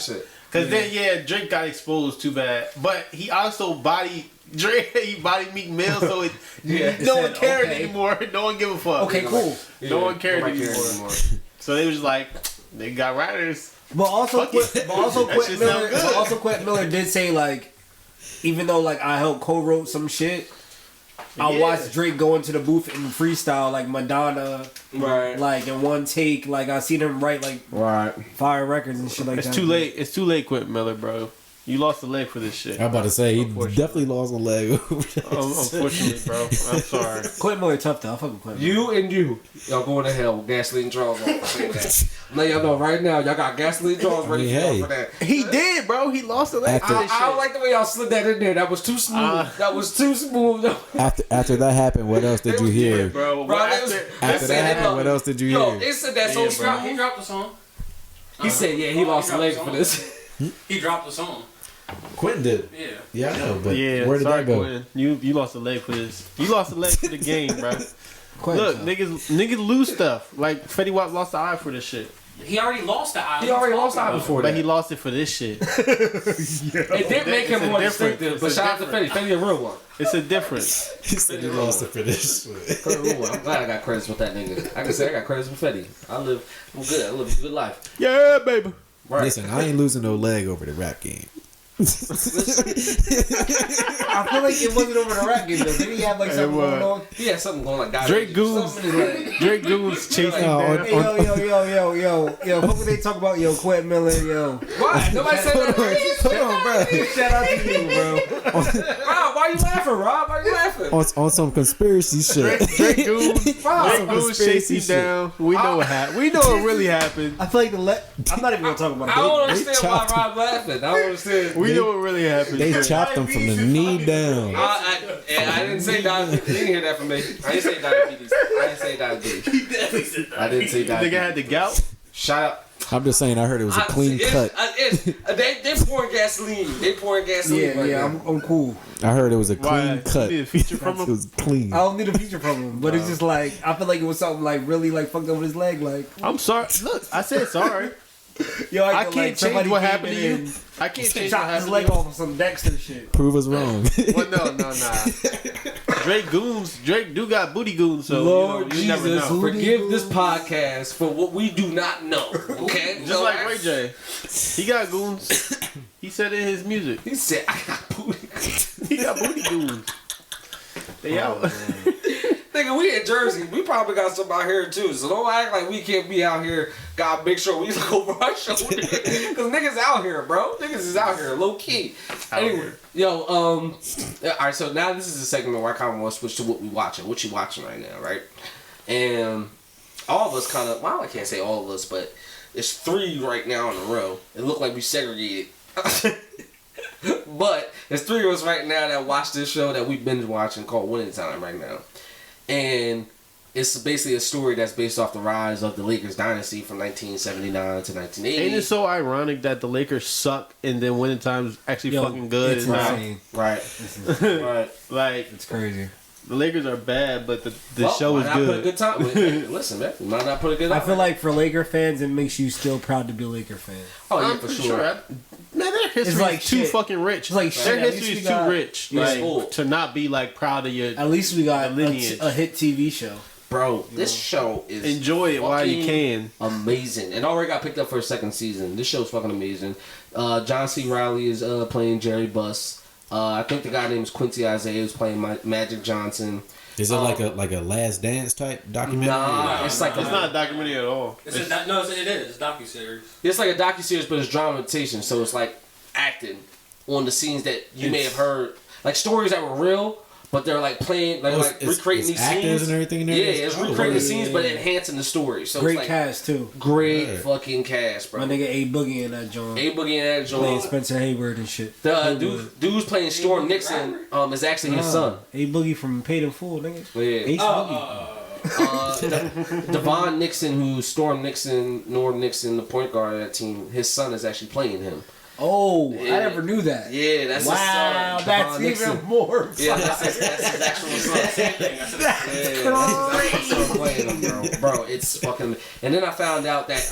shit. Cause then Drake got exposed too bad, but he also bodied Drake. He bodied Meek Mill, so no one cared anymore. No one give a fuck. Okay, cool. No one cared anymore. So they was just like, they got writers. But also Quentin Miller did say like, even though like I helped co-wrote some shit, I watched Drake go into the booth and freestyle like Madonna, right? Like in one take, like I seen him write like fire records and shit like that. It's too late. It's too late, Quentin Miller, bro. You lost a leg for this shit. I'm about to say he definitely lost a leg. Unfortunately, bro. I'm sorry. Quentin Miller tough though. I fuck with Quentin Miller. Y'all going to hell with gasoline draws on. Let y'all know right now. Y'all got gasoline draws ready for that. He did, bro. He lost a leg. I don't like the way y'all slid that in there. That was too smooth. That was too smooth. After that happened, what else did you hear? Bro, after that happened, what else did you hear? It said that so strong. He dropped the song. He said, he lost a leg for this. He dropped the song. Quentin did. Yeah, I know, but where did that go? Quentin. You lost a leg for this. You lost a leg for the game, bro. Look, tough. niggas lose stuff. Like Fetty Wap lost the eye for this shit. He already lost the eye. He already lost the eye before that. But he lost it for this shit. It did make him more distinctive, but shout out to Fetty. Fetty a real one. It's a difference. He said he lost it for this shit. I'm glad I got credits with that nigga. I can say I got credits with Fetty. I'm good. I live a good life. Yeah, baby. Right. Listen, I ain't losing no leg over the rap game. I feel like it wasn't over the rap game though. Did he have like something going on? He had something going like Drake Goons chasing down. Yo. What would they talk about? Yo, Quentin Miller, yo. Why? Nobody said that. Hold on, bro. Shout out to you, bro. Rob, why you laughing, Rob? Why you laughing? On some conspiracy shit. Drake Goons chasing down. We know what happened. We know what really happened. I feel like I'm not even gonna talk about it. I don't understand why Rob laughing. I don't understand. We know what really happened. They chopped him from the knee down. I didn't say diabetes. You didn't hear that from me. I didn't say diabetes. I didn't say diabetes. The nigga had the gout. Shout out. I'm just saying. I heard it was a clean cut. They pouring gasoline. They pouring gasoline. Yeah, right yeah, now. I'm cool. I heard it was a clean Why? cut. You need a feature from It him? was clean. I don't need a feature from him, but it's just like I feel like it was something like really like fucked over his leg. Like, I'm sorry. Look, I said sorry. yo, I feel can't like somebody change what came happened to in you. and I can't change what chopped his happened leg to you. off of some Dexter shit. Prove us wrong. Well, no. Drake do got booty goons, so Lord you never Jesus, know. forgive this podcast for what we do not know. Okay, Just like Ray J, he got goons. He said it in his music. He said, "I got booty." He got booty goons. They out. Nigga, we in Jersey. We probably got some out here too. So don't act like we can't be out here. Gotta make sure we look over our shoulder. Cause niggas out here, bro. Niggas is out here, low key. Anyway, yo, all right. So now this is a segment where I kind of want to switch to what we watching. What you watching right now, right? And all of us kind of. Well, I can't say all of us, but it's 3 right now in a row. It looked like we segregated. But there's 3 of us right now that watch this show that we've been watching called Winning Time right now. And it's basically a story that's based off the rise of the Lakers dynasty from 1979 to 1980. Ain't it so ironic that the Lakers suck and then winning time's actually fucking good? It's and now- insane. Right. Right. Like It's crazy. the Lakers are bad, but the Well, show why is not put a good. good time? Listen, man. We might not put a good I time. feel like for Laker fans, it makes you still proud to be a Laker fan. Oh, yeah, I'm for pretty sure. Man, their history It's like is too shit. fucking rich. It's like their shit. At history least is we got- too rich. Yeah. Like to not be like proud of your. At least we got Lineage. a hit TV show. Bro, this show is Enjoy it while you fucking can. amazing. And already got picked up for a 2nd season. This show's fucking amazing. John C. Reilly is playing Jerry Buss. I think the guy named Quincy Isaiah is playing Magic Johnson. Is it like a Last Dance type documentary? Nah, it's like It's not a documentary at all. It is. It's docuseries. It's like a docuseries, but it's dramatization. So it's like acting on the scenes that you may have heard, like stories that were real, but they're like playing, like, recreating these actors scenes and everything in there? Yeah, it's recreating the scenes, but yeah. enhancing the story. So Great it's like cast too. great Right. fucking cast, bro. My nigga A Boogie in that joint. A Boogie and that Playing joint. Spencer Hayward and shit. The dude's playing Storm Nixon is actually his son. A Boogie from Paid in Full, nigga. Yeah. Ace Boogie. Devon Nixon, who's Storm Nixon, Norm Nixon, the point guard of that team, his son is actually playing him. Oh, Yeah. I never knew that. Yeah, that's Wow, his son. that's Devon even Nixon. more. Yeah, that's his actual son. Same thing. That's so playing him, bro. It's fucking. And then I found out that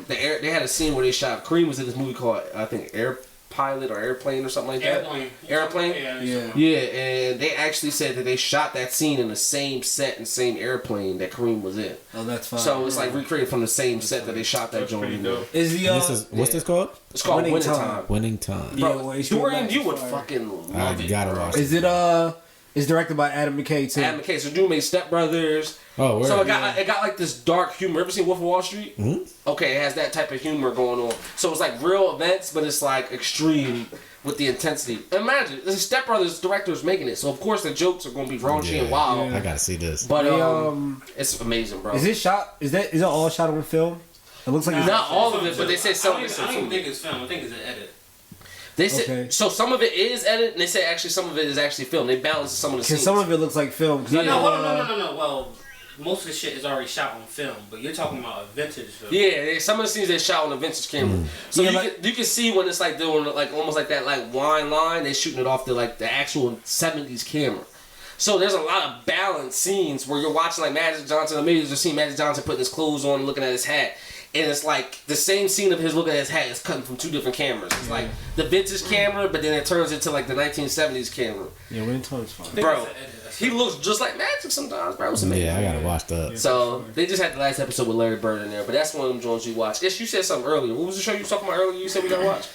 they had a scene where they shot. Kareem was in this movie called I think Air Pilot or Airplane or something like that. Airplane. Yeah. Yeah, and they actually said that they shot that scene in the same set and same airplane that Kareem was in. Oh, that's fine. So it's like recreated from the same set that they shot that That's joint pretty in. dope. Is the What's this called? It's called Winning Winning Time. Time. Winning Time. Yeah, Bro, well, HBO Dorian, Max you would fire. fucking I love it. gotta bro. watch Is it it's directed by Adam McKay too. Adam McKay. So dude made Step Brothers. Oh, word. So it got like this dark humor. Ever seen Wolf of Wall Street? Mhm. Okay, it has that type of humor going on. So it's like real events, but it's like extreme with the intensity. Imagine the Step Brothers director's making it, so of course the jokes are gonna be raunchy and wild. I gotta see this. But They, it's amazing, bro. is it shot? Is it all shot on film? It looks like it's Not all of it, but they said some of I it's don't even in think it's film. I think it's an edit. They said Okay. so some of it is edited, and they say actually some of it is actually filmed. They balance some of the because scenes. some of it looks like film. 'Cause I Yeah. know, No. Well, most of the shit is already shot on film, but you're talking about a vintage film. Some of the scenes they shot on a vintage camera. So Yeah, you can see when it's like doing like almost like that like wine line, they shooting it off the actual 70s camera. So there's a lot of balanced scenes where you're watching like Magic Johnson, or maybe you're just seeing Magic Johnson putting his clothes on and looking at his hat. And it's like the same scene of his looking at his hat is cutting from 2 different cameras. It's like the vintage camera, but then it turns into like the 1970s camera. yeah, Winning Time's fine. I think Bro, it's an edit. he looks just like Magic sometimes, bro. It's amazing. Yeah, I gotta watch that. So they just had the last episode with Larry Bird in there, but that's one of them joints you watch. Yes, you said something earlier. What was the show you were talking about earlier? You said we gotta watch.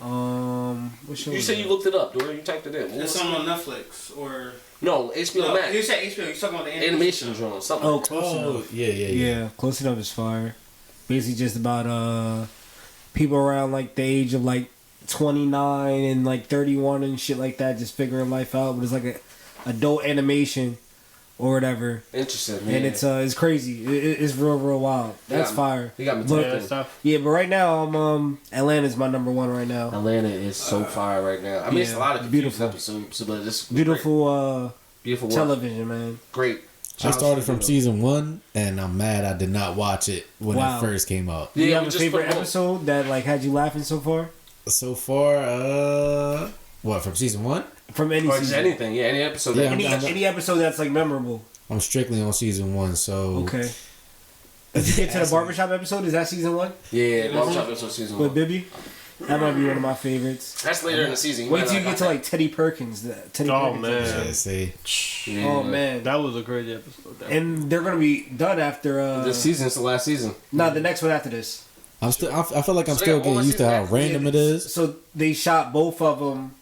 What show? You was said that? you looked it up, Dorian. You typed it in. What It's was on Netflix or no, HBO no, Max. you said HBO. You're talking about the Animation joint, something. Oh, like that. Close Oh, Enough. yeah. Yeah, Close Enough is fire. Basically, just about people around like the age of like 29 and like 31 and shit like that, just figuring life out. But it's like a adult animation or whatever, Interesting, man. and it's crazy. It's real wild. That's Yeah. fire. He got me Look, Yeah, talking. stuff. Yeah, but right now I'm Atlanta's my number one right now. Atlanta is so fire right now. I mean, it's a yeah, lot of confusing beautiful. episodes, but it's Beautiful beautiful work. television, man. Great. I started from season 1, and I'm mad I did not watch it when Wow. it first came out. Do you Yeah, have we a just favorite put 'em on. episode that like had you laughing so far? So far, what, from season 1? From any Or just season? anything, yeah, any episode. Yeah, that Any episode that's like memorable. I'm strictly on season 1, so... Okay. Did you get to the barbershop episode? Is that season 1? Yeah, Barbershop episode season With 1. Bibby? That might be one of my favorites. That's later in the season. Wait till you get to like Teddy Perkins. Teddy Oh, Perkins man. episode. Yeah, see. Yeah. Oh man. That was a crazy episode. And they're gonna be done after This season's the last season. the next one after this. I feel like I'm So they still got one getting more used to season how after? random it is. So they shot both of them,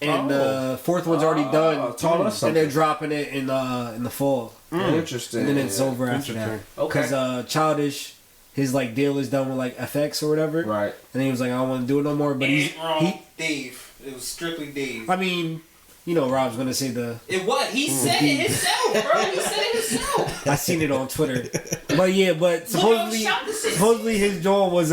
and the fourth one's already done. taught us And something. they're dropping it in the fall. Interesting. And then it's over after that. Interesting. Okay. Because Childish, his like deal is done with like FX or whatever. Right. And then he was like, I don't want to do it no more. But Ain't wrong, he Dave. It was strictly Dave. I mean, you know, Rob's gonna say the. It what? He said it himself, bro. He said it himself. I seen it on Twitter. But yeah, but supposedly, Look up, shout the shit. supposedly his joint was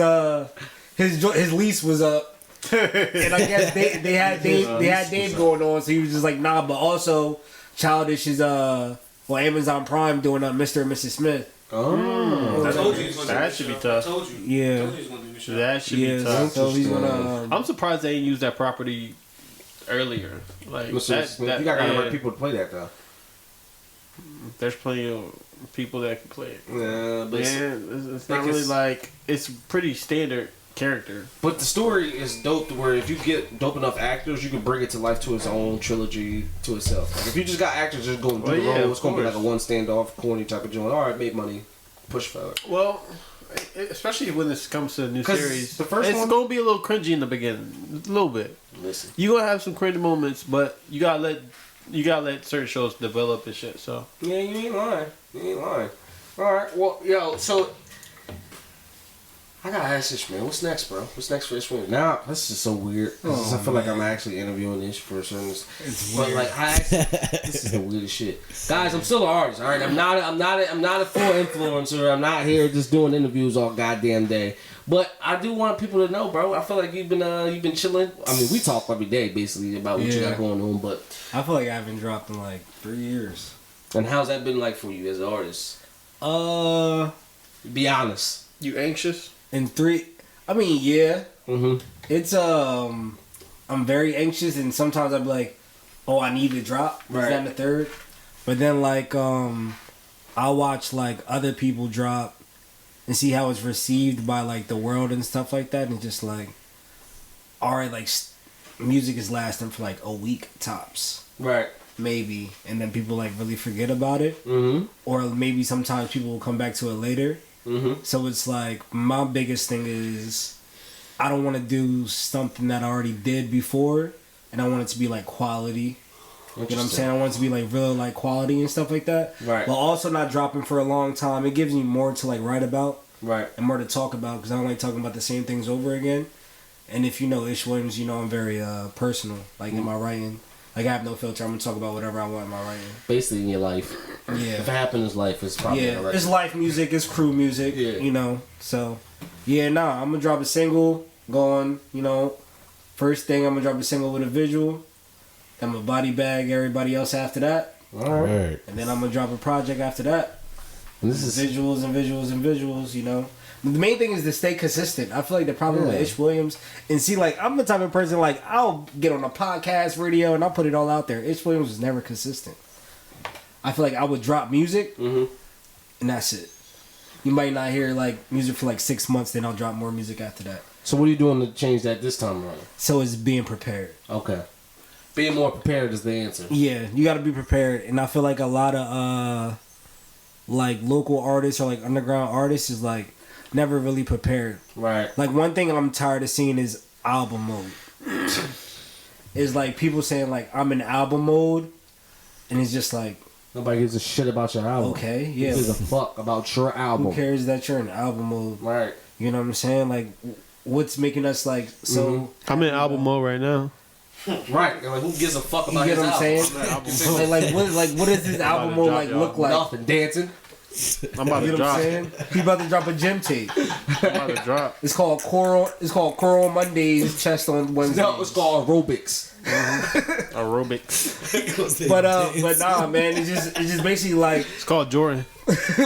his lease was up. And I guess they had Dave going on, so he was just like nah. But also, Childish is Amazon Prime doing Mr. and Mrs. Smith. Oh. I told you he was gonna do That the should be show. tough. I told you. Yeah. I told you he was gonna do the show. That should be Yeah, tough. so he's gonna. I'm surprised they didn't use that property earlier. Like Listen, that, you got the yeah, right people to play that though. There's plenty of people that can play it. Yeah, but, It's not really like it's pretty standard character. but the story is dope to where if you get dope enough actors, you can bring it to life to its own trilogy to itself. Like if you just got actors just going through the Well, yeah, role, of it's gonna be like a course. one standoff, corny type of joint. All right, make money, push for it. Well, especially when this comes to a new 'Cause series, the first it's one- gonna be a little cringy in the beginning, a little bit. Listen, You gonna have some cringy moments, but you gotta let certain shows develop and shit. So yeah, you ain't lying. You ain't lying. All right, well, yo, so I gotta ask this, man. What's next, bro? What's next for this one? Now, this is so weird. I feel like I'm actually interviewing this person. But like, this is the weirdest shit, guys. I'm still an artist. All right, I'm not a full influencer. I'm not here just doing interviews all goddamn day. But I do want people to know, bro. I feel like you've been chilling. I mean, we talk every day basically about what you Yeah. got going on. But I feel like I haven't dropped in like 3 years. and how's that been like for you as an artist? Be honest. you anxious? In 3, I mean, yeah. Mm-hmm. It's I'm very anxious, and sometimes I'm like, oh, I need to drop. Right. Right. That and the third, but then like I'll watch like other people drop and see how it's received by like the world and stuff like that, and just like, all right, like music is lasting for like a week tops, Right. maybe, and then people like really forget about it, Mm-hmm. or maybe sometimes people will come back to it later. Mm-hmm. So it's like my biggest thing is I don't want to do something that I already did before, and I want it to be like quality. You know what I'm saying? I want it to be like real like quality and stuff like that. Right. But also not dropping for a long time. It gives me more to like write about Right. and more to talk about because I don't like talking about the same things over again. And if you know Ishwilliams, you know I'm very personal. Like in my writing, like I have no filter. I'm gonna talk about whatever I want in my writing. Basically in your life. If it Yeah. happened in life, it's probably Yeah, alright. it's life music, it's crew music, Yeah. you know. So, yeah, nah, I'm gonna drop a single, going, you know. First thing, I'm gonna drop a single with a visual. I'm gonna body bag everybody else after that, Alright. Word. and then I'm gonna drop a project after that. And this is Visuals and visuals and visuals, you know. The main thing is to stay consistent. I feel like the problem with Ishwilliams, and see, like, I'm the type of person, like, I'll get on a podcast, radio, and I'll put it all out there. Ishwilliams was never consistent. I feel like I would drop music, and that's it. You might not hear, like, music for, like, 6 months, then I'll drop more music after that. So what are you doing to change that this time around? So it's being prepared. Okay. Being more prepared is the answer. Yeah, you got to be prepared. And I feel like a lot of, like, local artists or, like, underground artists is, like, never really prepared. Right. Like, one thing I'm tired of seeing is album mode. It's like people saying, like, I'm in album mode, and it's just like, Nobody gives a shit about your album. okay, yeah. Who gives a fuck about your album? Who cares that you're in album mode? Right. You know what I'm saying? Like, what's making us, like, so... I'm in album mode right now. Right. Like, who gives a fuck You about get his what I'm album? saying? Like, what is this album mode, like, look like? Nothing. Dancing. I'm about You to know what I'm drop. saying? He about to drop a gym tape. I'm about to drop. It's called Coral Mondays, chest on Wednesdays. No, it's called aerobics. Aerobics. But nah, man, it's just basically like It's called Jordan.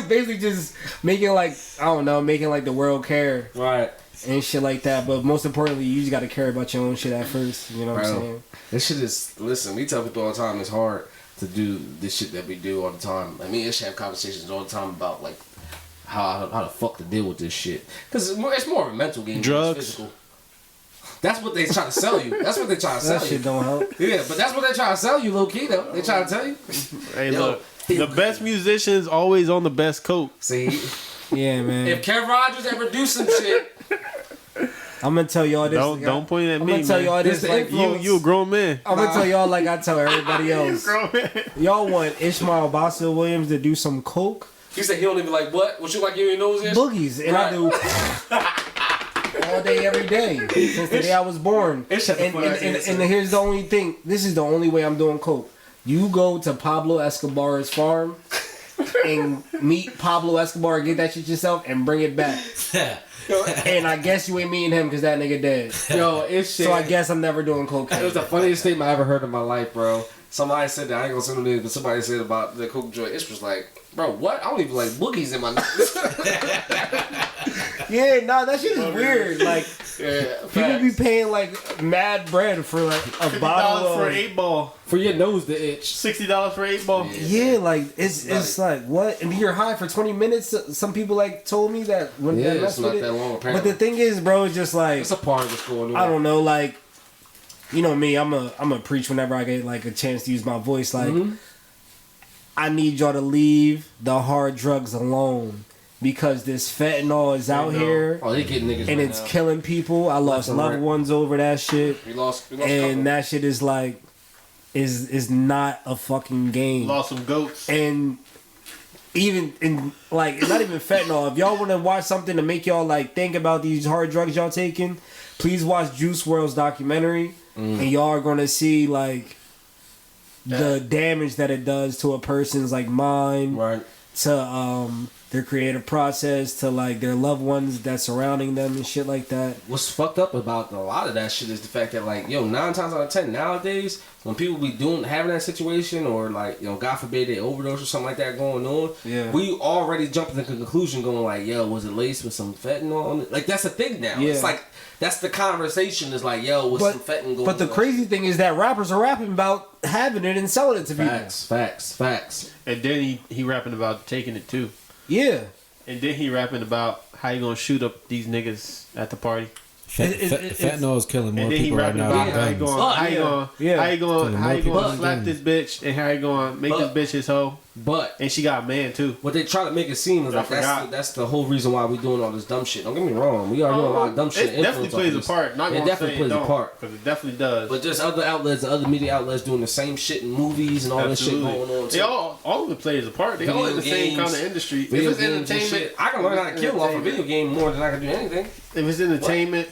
basically just making like I don't know, making like the world care Right. and shit like that. But most importantly, you just got to care about your own shit at first. You know what I'm Bro. saying? This shit is, listen, we tell people all the time it's hard to do this shit that we do all the time. I mean, Ish have conversations all the time about like how the fuck to deal with this shit. Because it's more of a mental game Drugs. than it's physical. That's what they try to sell you. That's what they try to sell That you. shit don't help. Yeah, but that's what they try to sell you, low key though. They try to tell you. Hey, Yo, look. feel The best musicians always on the best coat. See, Yeah, man. if Kev Rogers ever do some shit, I'm gonna tell y'all this. Don't point at I'm me, gonna tell man. y'all this This the like influence. You a grown man. I'm gonna tell y'all like I tell everybody else. Grown man. Y'all want Ishmael Basil Williams to do some coke he said he don't even like what? What you like you ain't knows this? boogies, and I do all day, every day since the day I was born. It shut the And, fuck and, up, and, answer. and here's the only thing. This is the only way I'm doing coke. You go to Pablo Escobar's farm and meet Pablo Escobar, get that shit yourself, and bring it back. And I guess you ain't meeting him because that nigga dead. Yo, it's shit. So I guess I'm never doing It was cocaine. the funniest statement I ever heard in my life, bro. Somebody said that, I ain't gonna say no names, but somebody said about the coke joint. It was like, bro, what? I don't even like boogies in my Yeah, nah, that shit is weird. Like Yeah, people be paying like mad bread for like a $50 bottle for of. an 8-ball. for your nose to itch. $60 for 8-ball. Yeah, like it's like what? And you're high for 20 minutes. Some people like told me that when Yeah, that it's mess not with that it. long But apparently. the thing is, bro, it's just like It's a part of what's going on. I don't know, like you know me, I'm a preach whenever I get like a chance to use my voice. Like I need y'all to leave the hard drugs alone because this fentanyl is out here Oh, they getting niggas and right it's now. killing people. I lost and loved right. ones over that shit, We lost a and couple. that shit is like is not a fucking game. Lost some goats. And even in like it's not even fentanyl. If y'all want to watch something to make y'all like think about these hard drugs y'all taking, please watch Juice WRLD's documentary, and y'all are gonna see like the damage that it does to a person's like mind, Right. to their creative process, to like their loved ones that's surrounding them and shit like that. What's fucked up about a lot of that shit is the fact that, like, yo, 9 times out of 10 nowadays, when people be having that situation, or like, you know, God forbid they overdose or something like that going on, Yeah. we already jump to the conclusion going like, yo, was it laced with some fentanyl on it? Like, that's the thing now. Yeah. It's like, that's the conversation is like, yo, was some fentanyl going on? But the crazy thing is that rappers are rapping about having it and selling it to people. Facts. And then he rapping about taking it too. Yeah. And then he rapping about how you gonna shoot up these niggas at the party. Fentanyl is killing more And then he people right rapping now about than how you guns. going, how you yeah. going, Yeah. how you going, Killing how more you people going to than slap guns. this bitch, and how you going to make But- this bitch his hoe. But And she got a man too. what they try to make it seem is I like forgot. that's the whole reason why we doing all this dumb shit. Don't get me wrong, we are doing a lot of dumb shit. It definitely plays a part. Not It gonna definitely say plays it a don't, part. because it definitely does. But just other outlets, other media outlets doing the same shit in movies and all this shit going on. They Too. all of it plays a part. They all in the Video same games, kind of industry. If Video it's games and entertainment, shit. I can learn how to kill off a video game more than I can do anything. if it's entertainment,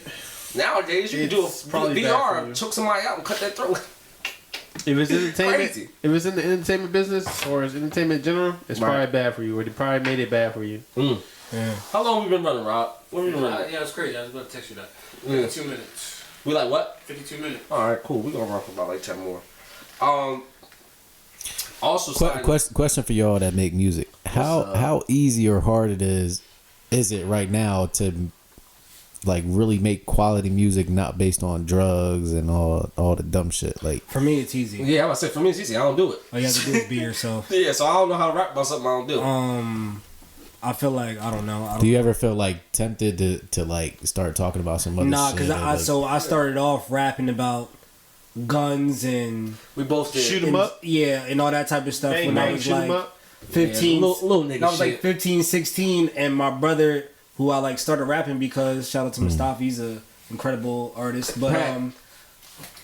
Nowadays, you can do It's probably a bad for VR, you. choke somebody out and cut that throat. if it's entertainment, Crazy. if it's in the entertainment business or it's entertainment in general, it's Right. probably bad for you, or they probably made it bad for you. How long we been running, Rob? What we been running? Yeah, it's crazy. I was about to text you that. Yeah. 52 minutes. We like what? 52 minutes. All right, cool. We gonna run for about like 10 more. Also, Question for y'all that make music: how easy or hard is it right now to like really make quality music not based on drugs and all the dumb shit? Like For me, it's easy. Yeah, I was say for me it's easy. I don't do it. All you have to do is be yourself. Yeah, so I don't know how to rap about something I don't do. I feel like I don't know. do you ever feel like tempted to like start talking about some other Nah, shit? because or, like, I started off rapping about guns and We both did. Shoot 'em and- up. yeah, and all that type of stuff Bang, when I bang, was shoot 'em like up. 15. Yeah, little nigga I was like shit. 15, 16, and my brother, who I like started rapping because shout out to Mustafa, he's a incredible artist, but Right.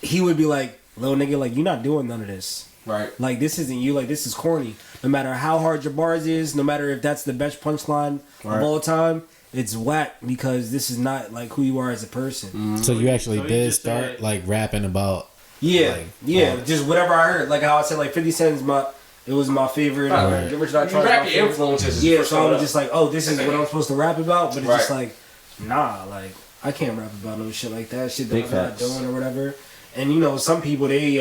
he would be like, "Little nigga, like you're not doing none of this. Right. Like this isn't you. Like this is corny. No matter how hard your bars is, no matter if that's the best punchline Right. of all time, it's whack because this is not like who you are as a person." so you actually So you did just start said- like rapping about Yeah, Like, yeah, just whatever I heard. Like how I said, like 50 Cent's my It was my favorite. Get Rich or Die You Trying. rap your influences. Yeah, so I was just like, oh, this is what I'm supposed to rap about, but it's just Right. like, nah, like I can't rap about no shit like that, shit that Big I'm not facts. doing or whatever. And you know, some people they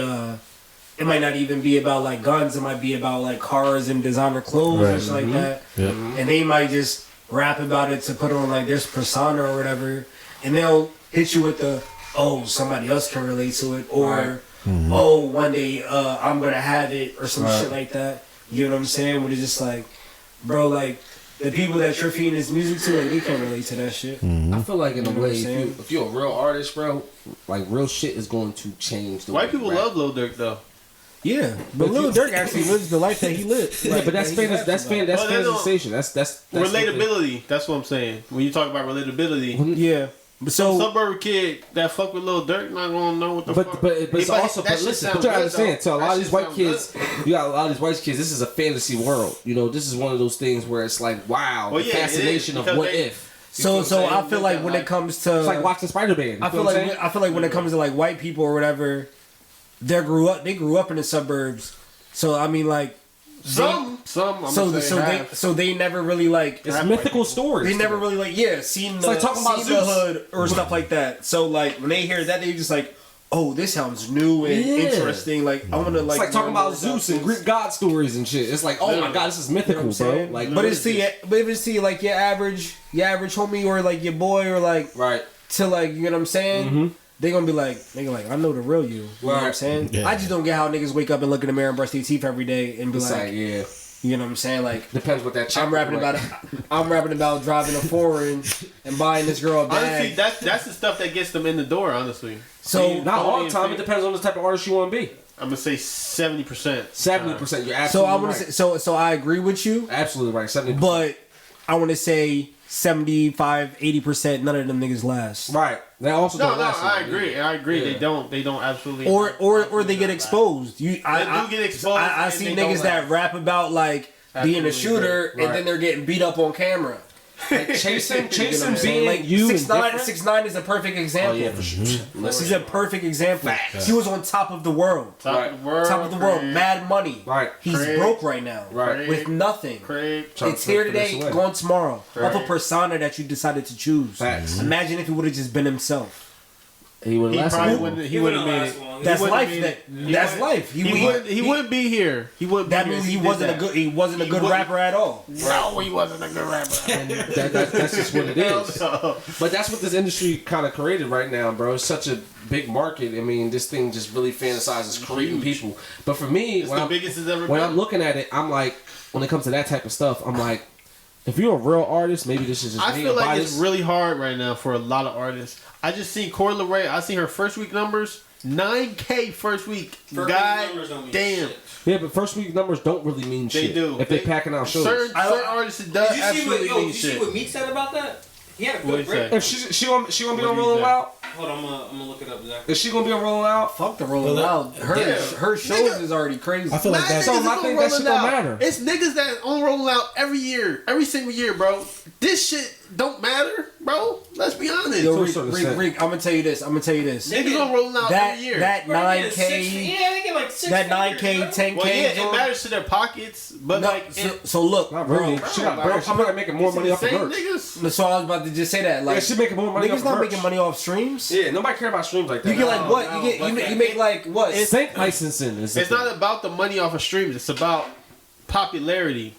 it might not even be about like guns, it might be about like cars and designer clothes and shit like that. Yeah. And they might just rap about it to put on like this persona or whatever, and they'll hit you with the, oh, somebody else can relate to it, or oh, one day I'm gonna have it or some shit like that. You know what I'm saying? But it's just like, bro, like the people that you're feeding this music to, like they can't relate to that shit. I feel like in a You know way, what I'm saying? if you're a real artist, bro, like real shit is going to change. The White way people you rap. love Lil Durk though. Yeah, but Lil Durk actually lives the life that he lived. Yeah, but that's that's fantasization. That's Relatability. That's what I'm saying. When you talk about relatability, Yeah, but so suburban kid that fuck with Lil Durk not gonna know what the fuck. But it's also that but shit listen, sound but you gotta good, understand. though. So a lot That of these shit white sound kids, you got a lot of these white kids. This is a fantasy world. You know, this is one of those things where it's like, wow, Well, the yeah, it is, fascination of because what they- if. so I feel like when it comes to It's like watching Spider-Man. I feel like when it comes to like white people or whatever, they grew up in the suburbs. So I mean like Some. I'm gonna say half. so they never really like it's mythical stories. they never really like seen the, like talking about seen the Zeus. hood or stuff like that. So like when they hear that, they just like, oh, this sounds new and Yeah. interesting. Like I want to like. It's like talking learn about more Zeus and Greek god stories and shit. It's like, oh my god, this is You know mythical, what I'm bro. saying? Like, but it's like your average homie or like your boy or like right. to like, you know what I'm saying? They gonna be like, nigga, like I know the real you. You know what I'm Right. saying? Yeah. I just don't get how niggas wake up and look in the mirror and brush their teeth every day and be It's like, like, yeah, you know what I'm saying? Like depends what that. I'm rapping about it. I'm rapping about driving a foreign and buying this girl a Honestly, bag. that's the stuff that gets them in the door. Honestly, So Not all the time. It depends on the type of artist you want to be. I'm gonna say 70%. 70%. You're absolutely so I want right. to say so I agree with you, Absolutely right. 70%. but I want to say 75, 80%. None of them niggas last. Right. They also No, don't last. I agree. I agree. Yeah. They don't absolutely. Or they get exposed. I do get exposed I and see they don't niggas that rap about like being a Absolutely shooter right. and then they're getting beat up on camera. Like, chasing You know what I'm saying? being Like you and 6ix9ine different. 6ix9ine is a perfect Oh example. yeah, for sure. He's a perfect example. Facts. He was on top of the world. Top of the world. Top of the world, mad money. Right. He's Craig. broke right now. Right. With nothing. Craig. It's here Put this today, away. gone tomorrow. Of a Right. persona that you decided to choose. Facts. Imagine if he would have just been himself. He would He have probably lasted. wouldn't. He He wouldn't wouldn't have made last it. long. He That's wouldn't life. have made it. That's life. He wouldn't be here. He wouldn't. That be here means if he did wasn't a that. good. He wasn't a good wouldn't. rapper at all. No, he wasn't a good rapper. That's just what it is. So, But that's what this industry kind of created right now, bro. It's such a big market. I mean, this thing just really fantasizes creating people. But for me, it's when the I'm, biggest it's ever when been. I'm looking at it, I'm like, when it comes to that type of stuff, I'm like, if you're a real artist, maybe this is just I me. feel and like it's bias. really hard right now for a lot of artists. I just seen Coi Leray. I seen her first week numbers. 9K first week. First week God numbers don't mean damn. shit. Yeah, but first week numbers don't really mean They shit. do. If they packing out shows. Certain artists it does Did you see what absolutely yo? mean Did you see shit. what Meek said about that? He had a What'd good he break. say? If she gonna be What on do you Rolling think? Loud, Hold on, I'm gonna look it up exactly. is she gonna be on Rolling Loud? Fuck the rolling out. Her shows Nigga. is already crazy. I feel like Mad that's So niggas my is thing, on that shit Rolling don't Loud. matter. It's niggas that on Rolling Out every year, every single year, bro. This shit don't matter, bro. Let's be honest. Yo, to a Rick, certain Rick, extent. Rick, I'm gonna tell you this. Niggas on Rolling Out That every year. that Bro, they get 9K, yeah, they get like 6 that figures, 9K, bro. 10K. well, yeah, it joint. matters to their pockets, but No, like, so look, Not bro. really. She got bread. She probably making more money off of same merch. niggas. So I was about to just say that. Like, Yeah, she making more money niggas off not merch. making money off streams. Yeah, nobody care about streams like that. You get like No, what? no, You get but you make like what? sync licensing. Is the It's thing. not about the money off of streams. It's about popularity.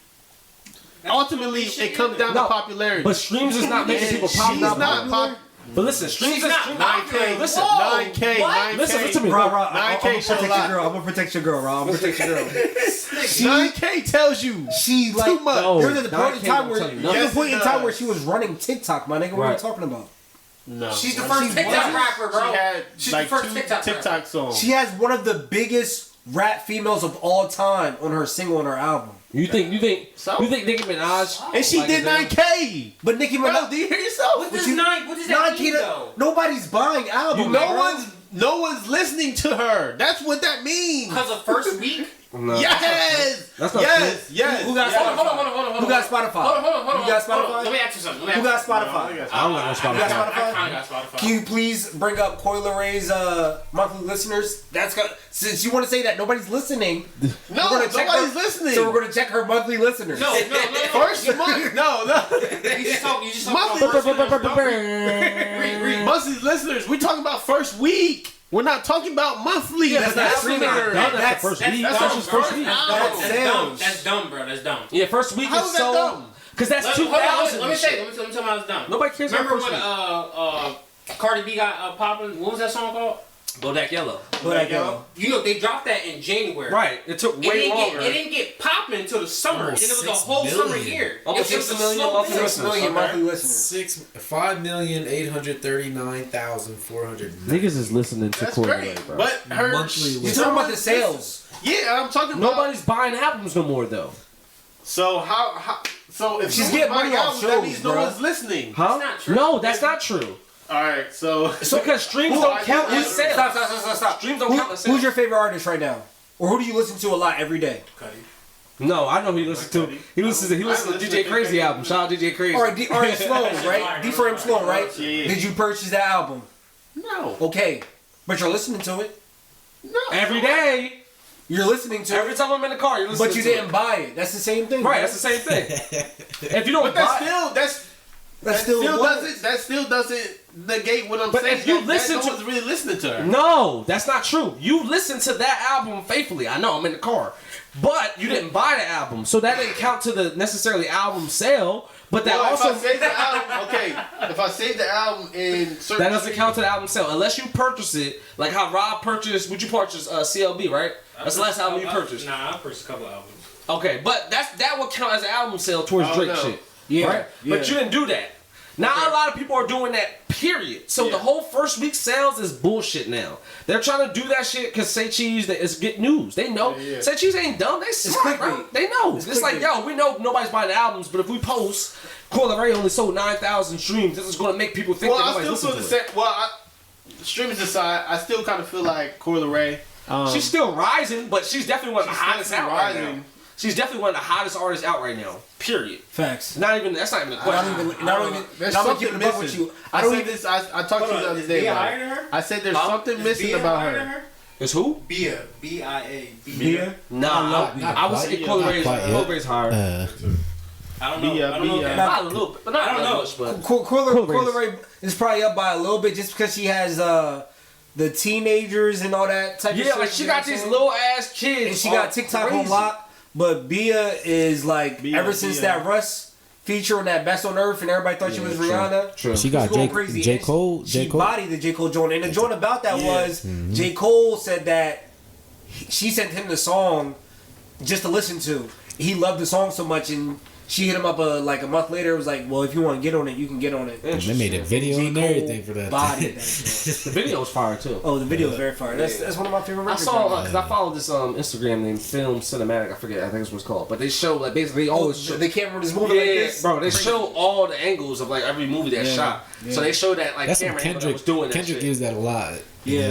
Ultimately, it comes down No, to popularity. But streams is not making And people she's popular. not popular. But listen, streams She's is not popular. 9K, Listen, Whoa, 9K, what? 9K. Listen to me, Bro, bro. I'm gonna 9K protect show a your lot. girl. I'm gonna protect your girl, bro. I'm gonna protect your girl. 9K tells you She like too much. No. there was a point in 9K time don't where tell you there was nothing. a point in Yes, it time does. where she was running TikTok, my nigga. What are Right. you talking about? No. She's the first She TikTok was. rapper, bro. She had She's like the first 2 TikTok rapper. songs. She has one of the biggest rap females of all time on her single on her album. You think So? Nicki Minaj? and she like, did is that- 9K. Nicki Bro, Minaj, do you hear yourself? What does you- nine? What does that mean 9K. though? Nobody's buying albums. No bro. one's no one's listening to her. That's what that means. Because of first week. No. Yes. That's not Yes. Who got Spotify? Hold on. Who got Spotify? Hold on. You got Spotify? Let me ask you something. Who got Spotify? I don't got no You got Spotify. Spotify? I kind of got Spotify. Can you please bring up Coil Ray's monthly listeners? That's got, since you want to say that nobody's listening. No, nobody's listening. So we're gonna check her monthly listeners. No. First month. No. You just talk Monthly about listeners. Read. Monthly listeners. We talking about first week. We're not talking about monthly. Yeah, but that's Streaming. not- That's the first week. That's just first week. That's sales. That's dumb, bro. That's dumb. Yeah, first week How is is that so. dumb? Because that's Let 2,000. me tell you how it's dumb. Nobody cares about Remember first when Cardi B got popping? What was that song called? Bodak Yellow. You know, they dropped that in January. Right. It took way longer. It didn't get popping until the summer. Almost And it was a 6 whole million. summer year. Almost It was 6 a million slow monthly build. 6 million monthly listeners. 5,839,400 Niggas is listening to That's Coil great. Ray, bro. But her. monthly You're talking about the sales. Yeah, I'm talking about. Nobody's buying albums no more, though. So how? So if She's no getting one's money buying off albums, that shows, means no bro. one's listening. Huh? That's not true. No, that's not true. All right, so Because streams Who don't are count you? as sales. Stop. Streams don't count as sales. Who's your favorite artist right now? Or who do you listen to a lot every day? No, I know who he listens to. He listens to DJ Crazy album. Shout out DJ Crazy. All right, Sloan, right? D for M Sloan, right? Yeah. Did you purchase that album? no, Okay, but you're listening to it. Every day. You're listening to Every it, time I'm in the car, you're listening but you to didn't it. buy it. That's the same thing. Right, that's the same thing. If you don't but buy that still doesn't negate what I'm But saying. if you that listen no to- one's really listening to her. No, that's not true. You listened to that album faithfully. I know, I'm in the car. But you didn't buy the album. So that didn't count to the necessarily album sale. But that Well, also if I save the album, okay. If I save the album in certain, that doesn't count to the album sale. Unless you purchase it, like how Rob purchased, would you purchase CLB, right? That's the last album you purchased. Nah, I purchased a couple albums. Okay, but that would count as an album sale towards Oh, Drake no. shit. Yeah, Right? yeah. But you didn't do that. Now a lot of people are doing that, period. So Yeah. the whole first week sales is bullshit now. They're trying to do that shit because Say Cheese is get news. They know. Yeah, yeah. Say Cheese ain't dumb. They smart, bro. clickbait. They know. It's It's like, clickbait. yo, we know nobody's buying the albums, but if we post, Coil Ray only sold 9,000 streams, this is going to make people think well, that I nobody's still feel listening the to it. same. Well, streaming aside, I still kind of feel like Coil Ray. She's still rising, but she's definitely one of the She's hottest out definitely right now. rising. She's definitely one of the hottest artists out right now. Period. Facts. That's not even a question. There's not something keeping it up with missing. you. I said this. I talked to you the other day. Like, than her? I said there's something missing about her. It's who? Bia. B-I-A. Bia? Nah, I would say Coil Ray's higher. I don't know. Bia, I don't know. Bia. Not a little bit, but not I don't that know. much. But Coil Ray is probably up by a little bit just because she has the teenagers and all that type of shit. yeah, like she you know got what I'm these saying? little ass kids, And she got TikTok on lock. But Bia is like, Bia, ever since Bia. that Russ feature on that Best on Earth and everybody thought she was Rihanna. True. She got She's going J. crazy. J. And Cole. She J. Cole. bodied the J. Cole joint. And the joint about that was J. Cole said that she sent him the song just to listen to. He loved the song so much, and she hit him up like a month later. It was like, well, if you want to get on it, you can get on it. And they made a video J. and Cole everything for that. bodied that joint. The video was fire too. Oh, the video is very fire. That's one of my favorite I records. saw because I followed this Instagram named Film Cinematic. I forget. I think that's what it's called. But they show like basically always show. the camera is moving Yeah, like this. bro. They show all the angles of like every movie that's shot. yeah. So they show that like That's what camera angle that Kendrick was doing that Kendrick shit. used that a lot. Yeah.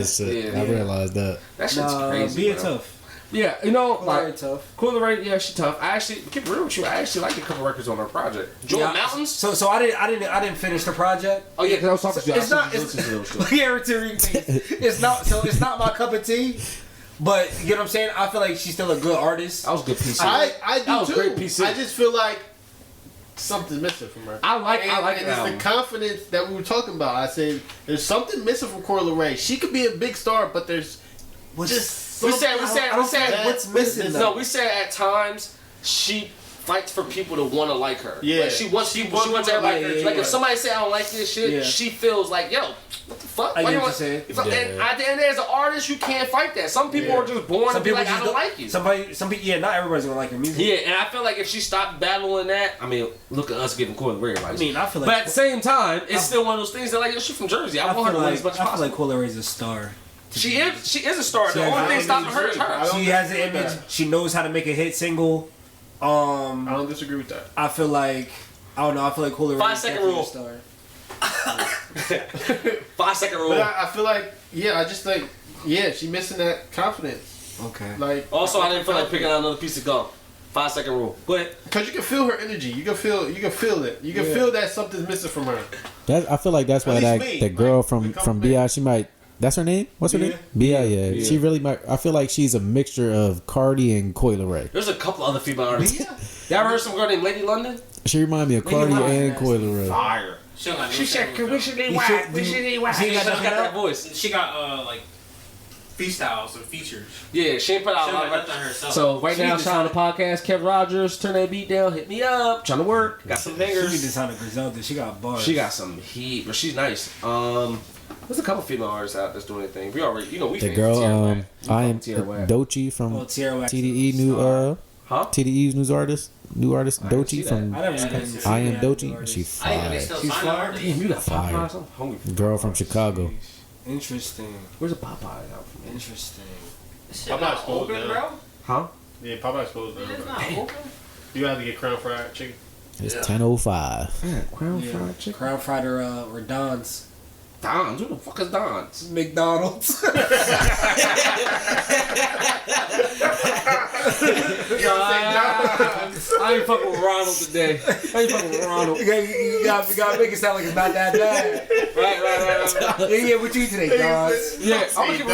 I realized that. That shit's crazy. Be bro. tough. Yeah, you know, Very like tough. Coil Ray. Yeah, she tough. I actually keep it real with you. I actually liked a couple records on her project. Jewel Yeah, Mountains. So I didn't finish the project. Oh yeah, because I was talking to you. It's not. It's not. So it's not my cup of tea. But you know what I'm saying. I feel like she's still a good artist. That was a good PC. I do That was too. great PC. I just feel like something's missing from her. I like and that it's album. the confidence that we were talking about. I said there's something missing from Coil Ray. She could be a big star, but there's just We said what's missing. No, we said at times she fights for people to want to like her. Yeah. Like she wants people. She wants everybody. Yeah, like yeah. if somebody say I don't like this shit, Yeah. she feels like yo, what the fuck? I Why get you what want- you're saying. And at the end, as an artist, you can't fight that. Some people are just born to be like, I don't like you. Some people. Yeah, not everybody's gonna like her music. Yeah, and I feel like if she stopped battling that, I mean, look at us getting Coil Ray right. I mean, I feel like. But at the same time, it's still one of those things that like, yo, she's from Jersey. I want her to win as much as I feel possible. like Coil Ray's a star. She is a star. The Yeah, only I thing don't stopping her is disagree. her. She has an image. She knows how to make a hit single. I don't disagree with that. I feel like I don't know. I feel like Coil Ray 5 is second definitely rule. a star. 5-second rule. But I feel like, she missing that confidence. Okay. Like, Also, I didn't feel like picking out another piece of gum. 5-second rule. But because you can feel her energy. You can feel it. You can feel that something's missing from her. I feel like that's why At that least me. the girl Like, from become BI, she might. That's her name. What's her Bia. name? Bia. Yeah. She really might. I feel like she's a mixture of Cardi and Coi Leray. there's a couple other female artists. You ever heard some girl named Lady London? She remind me of Cardi and Coi Leray. Fire. She said, we should eat wax. We should eat wax. She got that voice. She got like freestyles or features. Yeah, she ain't put out She a lot got of nothing herself. So right She now, need to shout out the podcast. Kev Rogers, turn that beat down. Hit me up. Trying to work. Got some She need to bangers. sound like Griselda. She got bars. She got some heat, but she's nice. There's a couple female artists out that's doing anything. We already, we The fans girl, of Tierra Whack. I am Tierra Whack. Doechii from Tierra Whack. TDE new Huh? TDE's new artist didn't see Doechii that. from I never I am Doechii. She I didn't even fire. still She's sign fire. her. Damn, you got Fire. Popeyes? I'm hungry. Girl from Chicago. Interesting. Where's the Popeyes out from? Interesting. Shit I'm not not supposed open, to. bro. Huh? Yeah, Popeye's closed down. It's not open. You have to get crown fried chicken. It's 10:05. Yeah, Crown Yeah. Fried Chicken. Crown Fried or Don's. Don's? Who the fuck is Don's? McDonald's. I ain't fucking with Ronald today. I ain't fucking with Ronald. you gotta make it sound like it's not that bad. Right. Yeah, what you eat today, Don's? Yeah, I'm gonna keep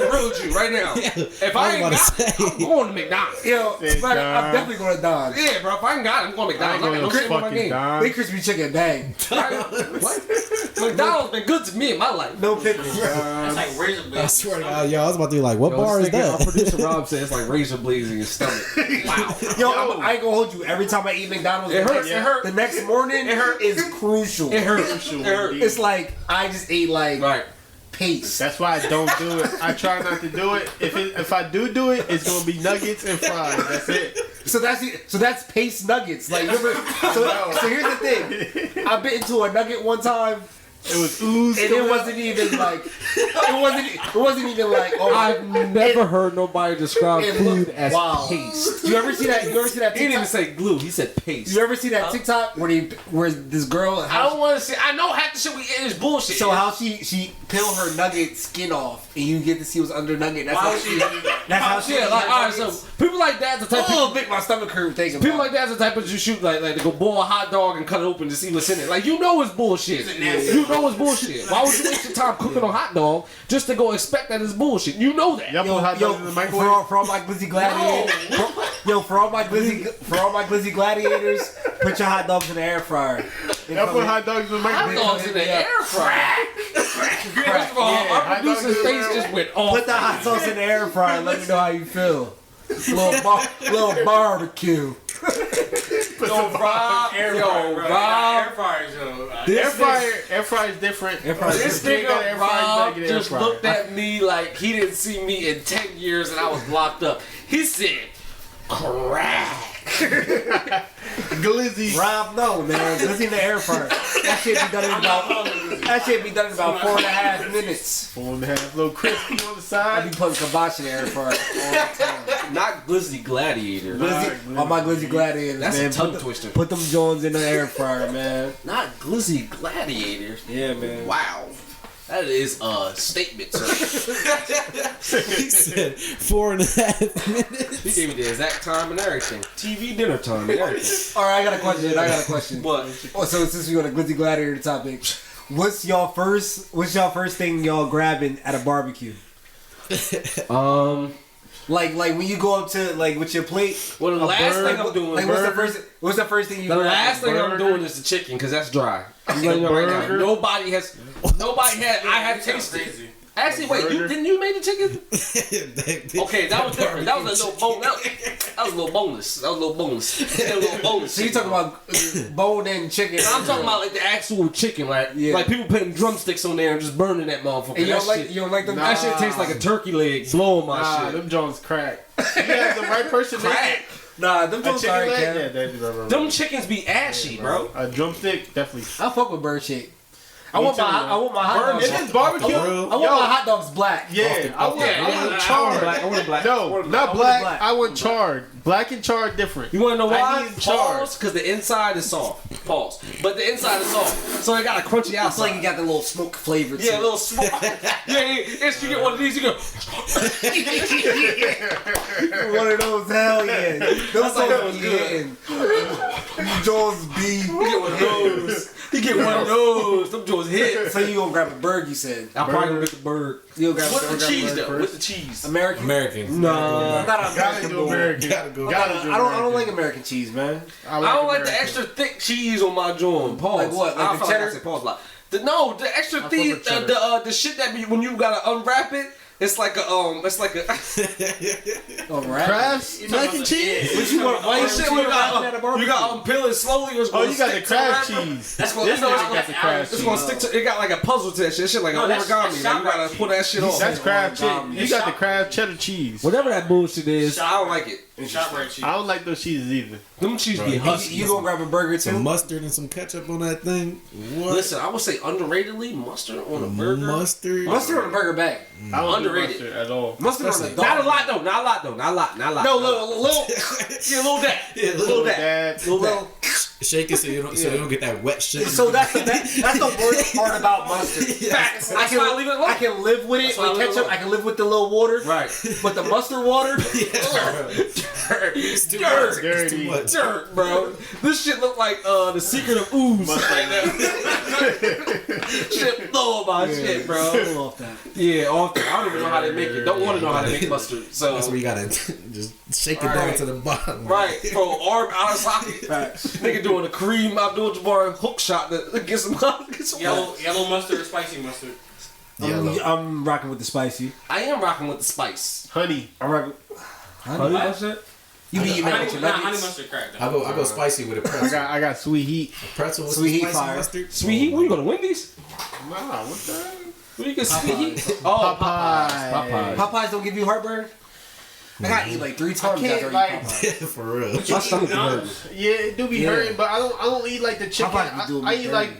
it real with you right now. If I ain't got it, I'm going to McDonald's. Yo, Hey, but I'm Don. definitely going to Don's. Yeah, bro. If I ain't got it, I'm going to I ain't McDonald's. I going got no to shit in my fucking game. Don. Big crispy chicken, bang. What? McDonald's been good to me in my life. No pickles. That's like razor blades. I swear to God, yo, I was about to be like, what bar is Our that? producer Rob said it's like razor blades in your stomach. Wow. Yo, I ain't gonna hold you. Every time I eat McDonald's, It hurts. the It hurts. next morning, It hurt. is crucial. It hurts. It hurts. It's like I just ate like Right. paste. That's why I don't do it. I try not to do it. If I do it, it's gonna be nuggets and fries. That's it. So that's paste nuggets. Like, so here's the thing. I bit into a nugget one time. It was ooze. And it wasn't even like it wasn't even like I've never heard nobody describe it food looked- as wow. paste. You ever see that? You ever see that He didn't even TikTok? say glue. He said paste. You ever see that TikTok where this girl? I don't want to see. I know half the shit we eat is bullshit. So how she peel her nugget skin off and you get to see what's under nugget. That's Why how would she. you do that? That's how she. Yeah, like alright. So people like that's the type. of Oh, make my stomach hurt thinking People about like that's the type of you shoot like to go boil a hot dog and cut it open to see what's in it. Like you know it's bullshit. You know it's bullshit. Why would you waste your time cooking a hot dog just to go expect that it's bullshit? You know that. Y'all put hot dogs in the microwave. for all my glizzy gladiators, for all my glizzy gladiators, put your hot dogs in the air fryer. Y'all put hot dogs in the Hot microwave. dogs in the air fryer. First of all, our hot producer's dogs in face the just went off. Put the hot sauce in the air fryer and let me know how you feel. Little barbecue. Yo, Rob. Air Yo, fryer, bro. Rob. Air fryers, yo. Air fryer is different. This If you ain't got an nigga air fryer, you Rob gotta get an air just fryer. looked at me like he didn't see me in 10 years and I was locked up. He said, crack. Glizzy. Rob, no, man. Glizzy in the air fryer. That shit be done in about 4.5 minutes. 4.5, little crispy on the I be side. putting kibosh in the air fryer all the time. Not Glizzy Gladiator. Glizzy, all my glizzy gladiators, That's man. a tongue twister. Put them Jones in the air fryer, man. Not Glizzy Gladiator. Yeah, man. Wow. That is a statement, sir. He said 4.5 minutes. He gave me the exact time and everything. TV dinner time and everything. All right, I got a question. What? Oh, so since we on a glizzy gladiator topic, what's y'all first thing y'all grabbing at a barbecue? Like when you go up to like with your plate. Well, the last thing I'm doing. Like what's the first thing you? The grab? last thing I'm doing is the chicken because that's dry. I'm letting you know right now. Burger. Nobody had. I have tasted. Crazy. Actually, wait. Didn't you make the chicken? Okay, that was different. That was a little bone. That was a little boneless. That was a little boneless. A little boneless. So you talking about bone-in chicken? I'm talking about like the actual chicken, like people putting drumsticks on there and just burning that motherfucker. And you That don't like shit- you don't like them? That shit tastes like a turkey leg blowing my Nah, shit. them Jones crack. You have the right person make Crack. it. Nah, them A don't chicken sorry, leg? Cam. Yeah, that is right. Them chickens be ashy, bro. A drumstick, definitely. I fuck with bird shit. I want my hot dogs. It is barbecue. I want my hot dogs black. Yeah, I want charred. I want it black. No, not black. I want charred. Black and charred different. You want to know why? I need charred. Pause, because the inside is soft. Pause. But the inside is soft. So it got a crunchy outside. It's like you got the little smoke flavor to Yeah, a it. little smoke. It's, you get one of these, you go. One of those, hell yeah. Those that songs was be good. hitting. Jones B. You get one of those. You get one of those. Them joints hit. So you gonna grab a bird, you said. I'm probably gonna get the bird. You gonna grab With the cheese, though. first? With the cheese. American? American. No, I'm not an Gotta American do boy. American. Gotta go. I don't like American cheese, man. I don't like the extra thick cheese on my joint. Pause. Like what? Like I the feel cheddar? I said pause. Like, the extra fuck thick, with cheddar. the shit that when you gotta unwrap it, it's like a Oh, right. Crafts, mac and cheese. But you want white shit cheese you at a barbecue? got peel it slowly. Or it's Oh, gonna you got the stick to Kraft wrapper. cheese. That's what This no, nigga got the Kraft it's gonna cheese. stick to. It got like a puzzle to that shit. Shit like an that's origami. Like you shop gotta pull that shit off. That's Kraft cheese. origami. You got the Kraft cheddar cheese. Whatever that bullshit is, I don't like it. ShopRite cheese. I don't like those cheeses either. Them cheese Bro, be you- husky. You gonna grab a burger too? Some mustard and some ketchup on that thing. What? Listen, I would say underratedly mustard on a burger. Mustard. Mustard on a burger bag. I don't Underrated. do mustard at all. Mustard on a Especially- dog. Not a lot though. Not a lot though. Not a lot. Not a lot. No, little. Yeah, little that. Yeah, Little that. Dad. Little Shake it so you don't get that wet shit. So that's the worst part about mustard. facts. I That's why I leave it alone. can live with it That's why I with leave it ketchup. alone. I can live with the little water. Right. But the mustard water, It's too Dirt. much. It's too much. Dirt, bro. This shit look like the secret of ooze right now. Shit blow my shit, bro. pull off that. Yeah, off the, I don't even know how they make it. Don't want to know how they make mustard. So That's where you gotta just shake it down Right. to the bottom. right, throw arm out of socket. Nigga doing a Kareem Abdul-Jabbar hook shot to get some. Yellow mustard or spicy mustard? Yellow. I'm rocking with the spicy. I am rocking with the spice. Honey. I'm rocking. Honey mustard? You be eating that with Honey, your nah, honey nuggets. mustard crack. I go spicy with a pretzel. I got sweet heat. Pretzel with Sweet some heat spicy fire. mustard. Sweet heat? Where you go to Wendy's? Nah, what the? Where you get sweet heat? Oh, Popeyes. Popeyes don't give you heartburn. I gotta eat like 3 times can't, after I eat like- Popeyes. For real. my stomach hurts. Yeah, it do be Yeah. hurting, but I don't eat like the chicken. Popeyes be doing I me eat dirty. like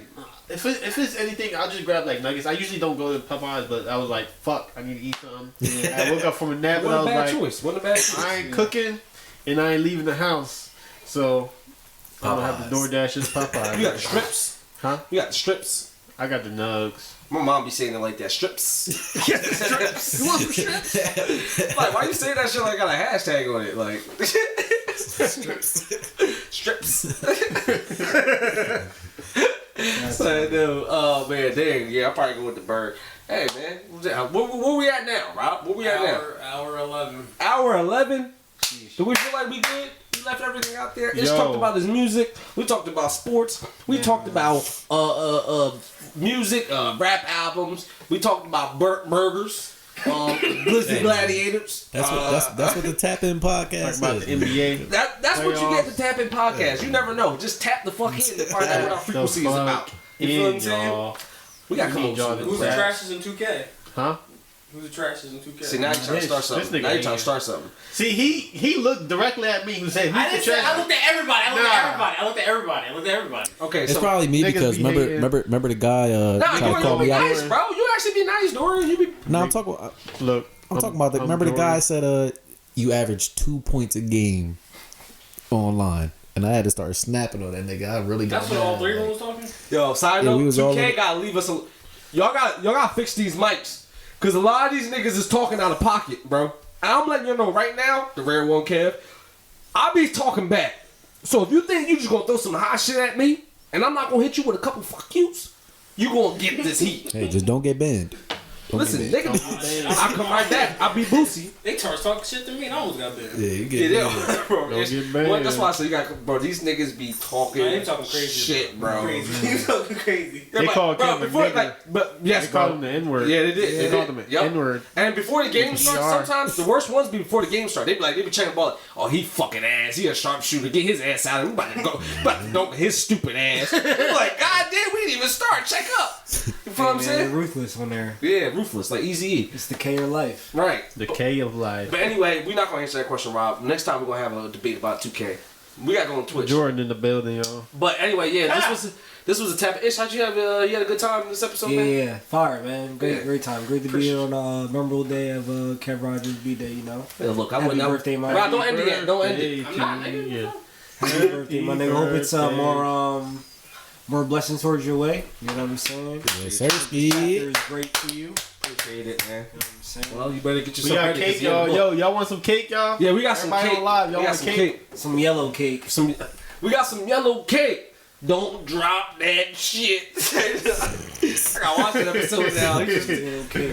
if it's anything, I'll just grab like nuggets. I usually don't go to Popeyes, but I was like, fuck, I need to eat something. I woke up from a nap and I What a was bad like, choice. What a bad choice. I ain't cooking and I ain't leaving the house, so I'm gonna have to Popeyes. DoorDash this Popeyes. You got the strips? Huh? You got the strips? I got the nugs. My mom be saying it like that. Strips. Strips. You want some strips? Like, why you say that shit like got a hashtag on it? Like, strips. So, no, oh man, dang, yeah, I probably go with the bird. Hey man, where we at now, Rob? Where we at now? Hour 11. Hour 11. Do we feel like we good? We left everything out there. It's Yo. talked about his music. We talked about sports. We talked about music, rap albums. We talked about burgers, Blizzard Gladiators. That's what the Tap In Talk podcast about the is. NBA. That's what you get to tap in podcast. You never know. Just tap the fuck in to find out what our frequency is about. You feel what I'm saying? Y'all. We got to come up with Y'all some to new Who's the rap. trashes in 2K? Huh? Who's the trashes in 2K? See, now you trying to start This something. nigga Now you ain't trying to here. start something. See, he looked directly at me and said, I "Who's didn't the say. I trash?" looked at everybody. I looked Nah. at everybody. I looked at everybody. I looked at everybody. Okay, It's so probably me Niggas because be hating. remember the guy nah, tried to you call don't be me out. nice, bro. You actually be nice, Dorian. You be No, I'm talking about Look, I'm talking about the remember the guy said you average 2 points a game online. And I had to start snapping on that nigga. I really got That's what all mad. three of them was talking. Yo, side Yeah, note, we was all 2K in- gotta leave us a. Y'all gotta fix these mics. Cause a lot of these niggas is talking out of pocket, bro. And I'm letting you know right now, the rare one, Kev, I be talking back. So if you think you just gonna throw some hot shit at me, and I'm not gonna hit you with a couple fuck yous, you gonna get this heat. Hey, just don't get banned. Don't Listen, get nigga, I come right back. I be Boosie. They started talking shit to me, and I almost got banned. banned. Yeah, you Yeah, get they banned. bro. Don't it's- get banned. well, that's why I say you got, bro. These niggas be talking, Man, they talking crazy shit, bro. Crazy. You talking crazy. Yeah, They but, call bro, Kevin before, nigga. like, but yes, They bro. called him the N-word. Yeah, they did. They They called did. him an Yup. N-word. And before the game starts, PR. sometimes the worst ones be before the game start. They be like, they be checking the ball. Oh, he fucking ass. He a sharpshooter. Get his ass out. We about to go. About to dunk his stupid ass. We like, God damn, we didn't even start. Check up. You feel what I'm Man, saying? ruthless on there. Yeah, ruthless, like Eazy-E. It's the K of life. Right. The K of life. But anyway, we're not gonna answer that question, Rob. Next time we're gonna have a debate about 2K. We gotta go on Twitch. Jordan in the building, y'all. But anyway, yeah, This was a tap. Ish, how'd you have? You had a good time in this episode, man? Yeah, fire, man. Great time. Great to be here on a memorable day of Kev Rogers' B-Day, you know. Yeah, look, I Happy went out. birthday, my Bro, don't end it yet. Don't end it. I'm not, nigga. Happy birthday, my nigga. Hope it's more blessings towards your way. You know what I'm saying? Yes, sir. Chapter is great for you. Appreciate it, man. You know what I'm saying? Well, you better get We yourself got ready. cake, y'all. Y'all want some cake, y'all? Yeah, we got some Everybody cake. on live, y'all We got want some cake? cake. Some yellow cake. We got some yellow cake. Don't drop that shit. I gotta watch that episode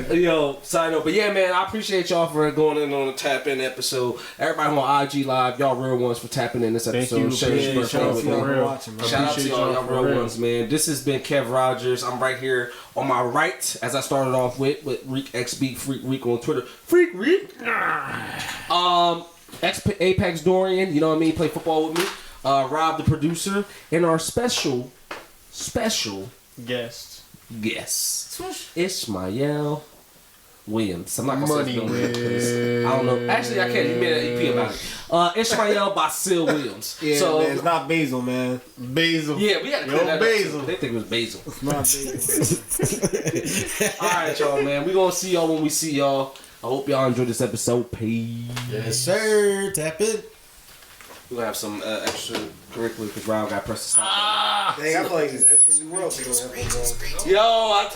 now. Yo, sign up. But yeah, man, I appreciate y'all for going in on the tap in episode. Everybody on IG Live, y'all real ones for tapping in this episode. you. Share your Shout out birthday to with y'all me. for real. Watching, man. Shout out to Appreciate y'all y'all for real real. ones, man. This has been Kev Rogers. I'm right here on my right, as I started off with Reek XB Freak Reek on Twitter. Freak Reek. Apex Dorian, you know what I mean? Play football with me. Rob the producer, and our special Guest. guest, Ishmael Williams. I'm not gonna Money say his name because I don't know. Actually, I can't. He made an EP about it. Ishmael Basil Williams. Yeah, so man, it's not basil, man. Basil. yeah, we had to Yo, clear that Basil. up. They think it was basil. It's not basil. All right, y'all, man. We gonna see y'all when we see y'all. I hope y'all enjoyed this episode. Peace. Yes, sir. Tap in. We're gonna have some extracurricular because Rob got pressed to stop. Dang, I feel like this Extra New World thing. Yo, I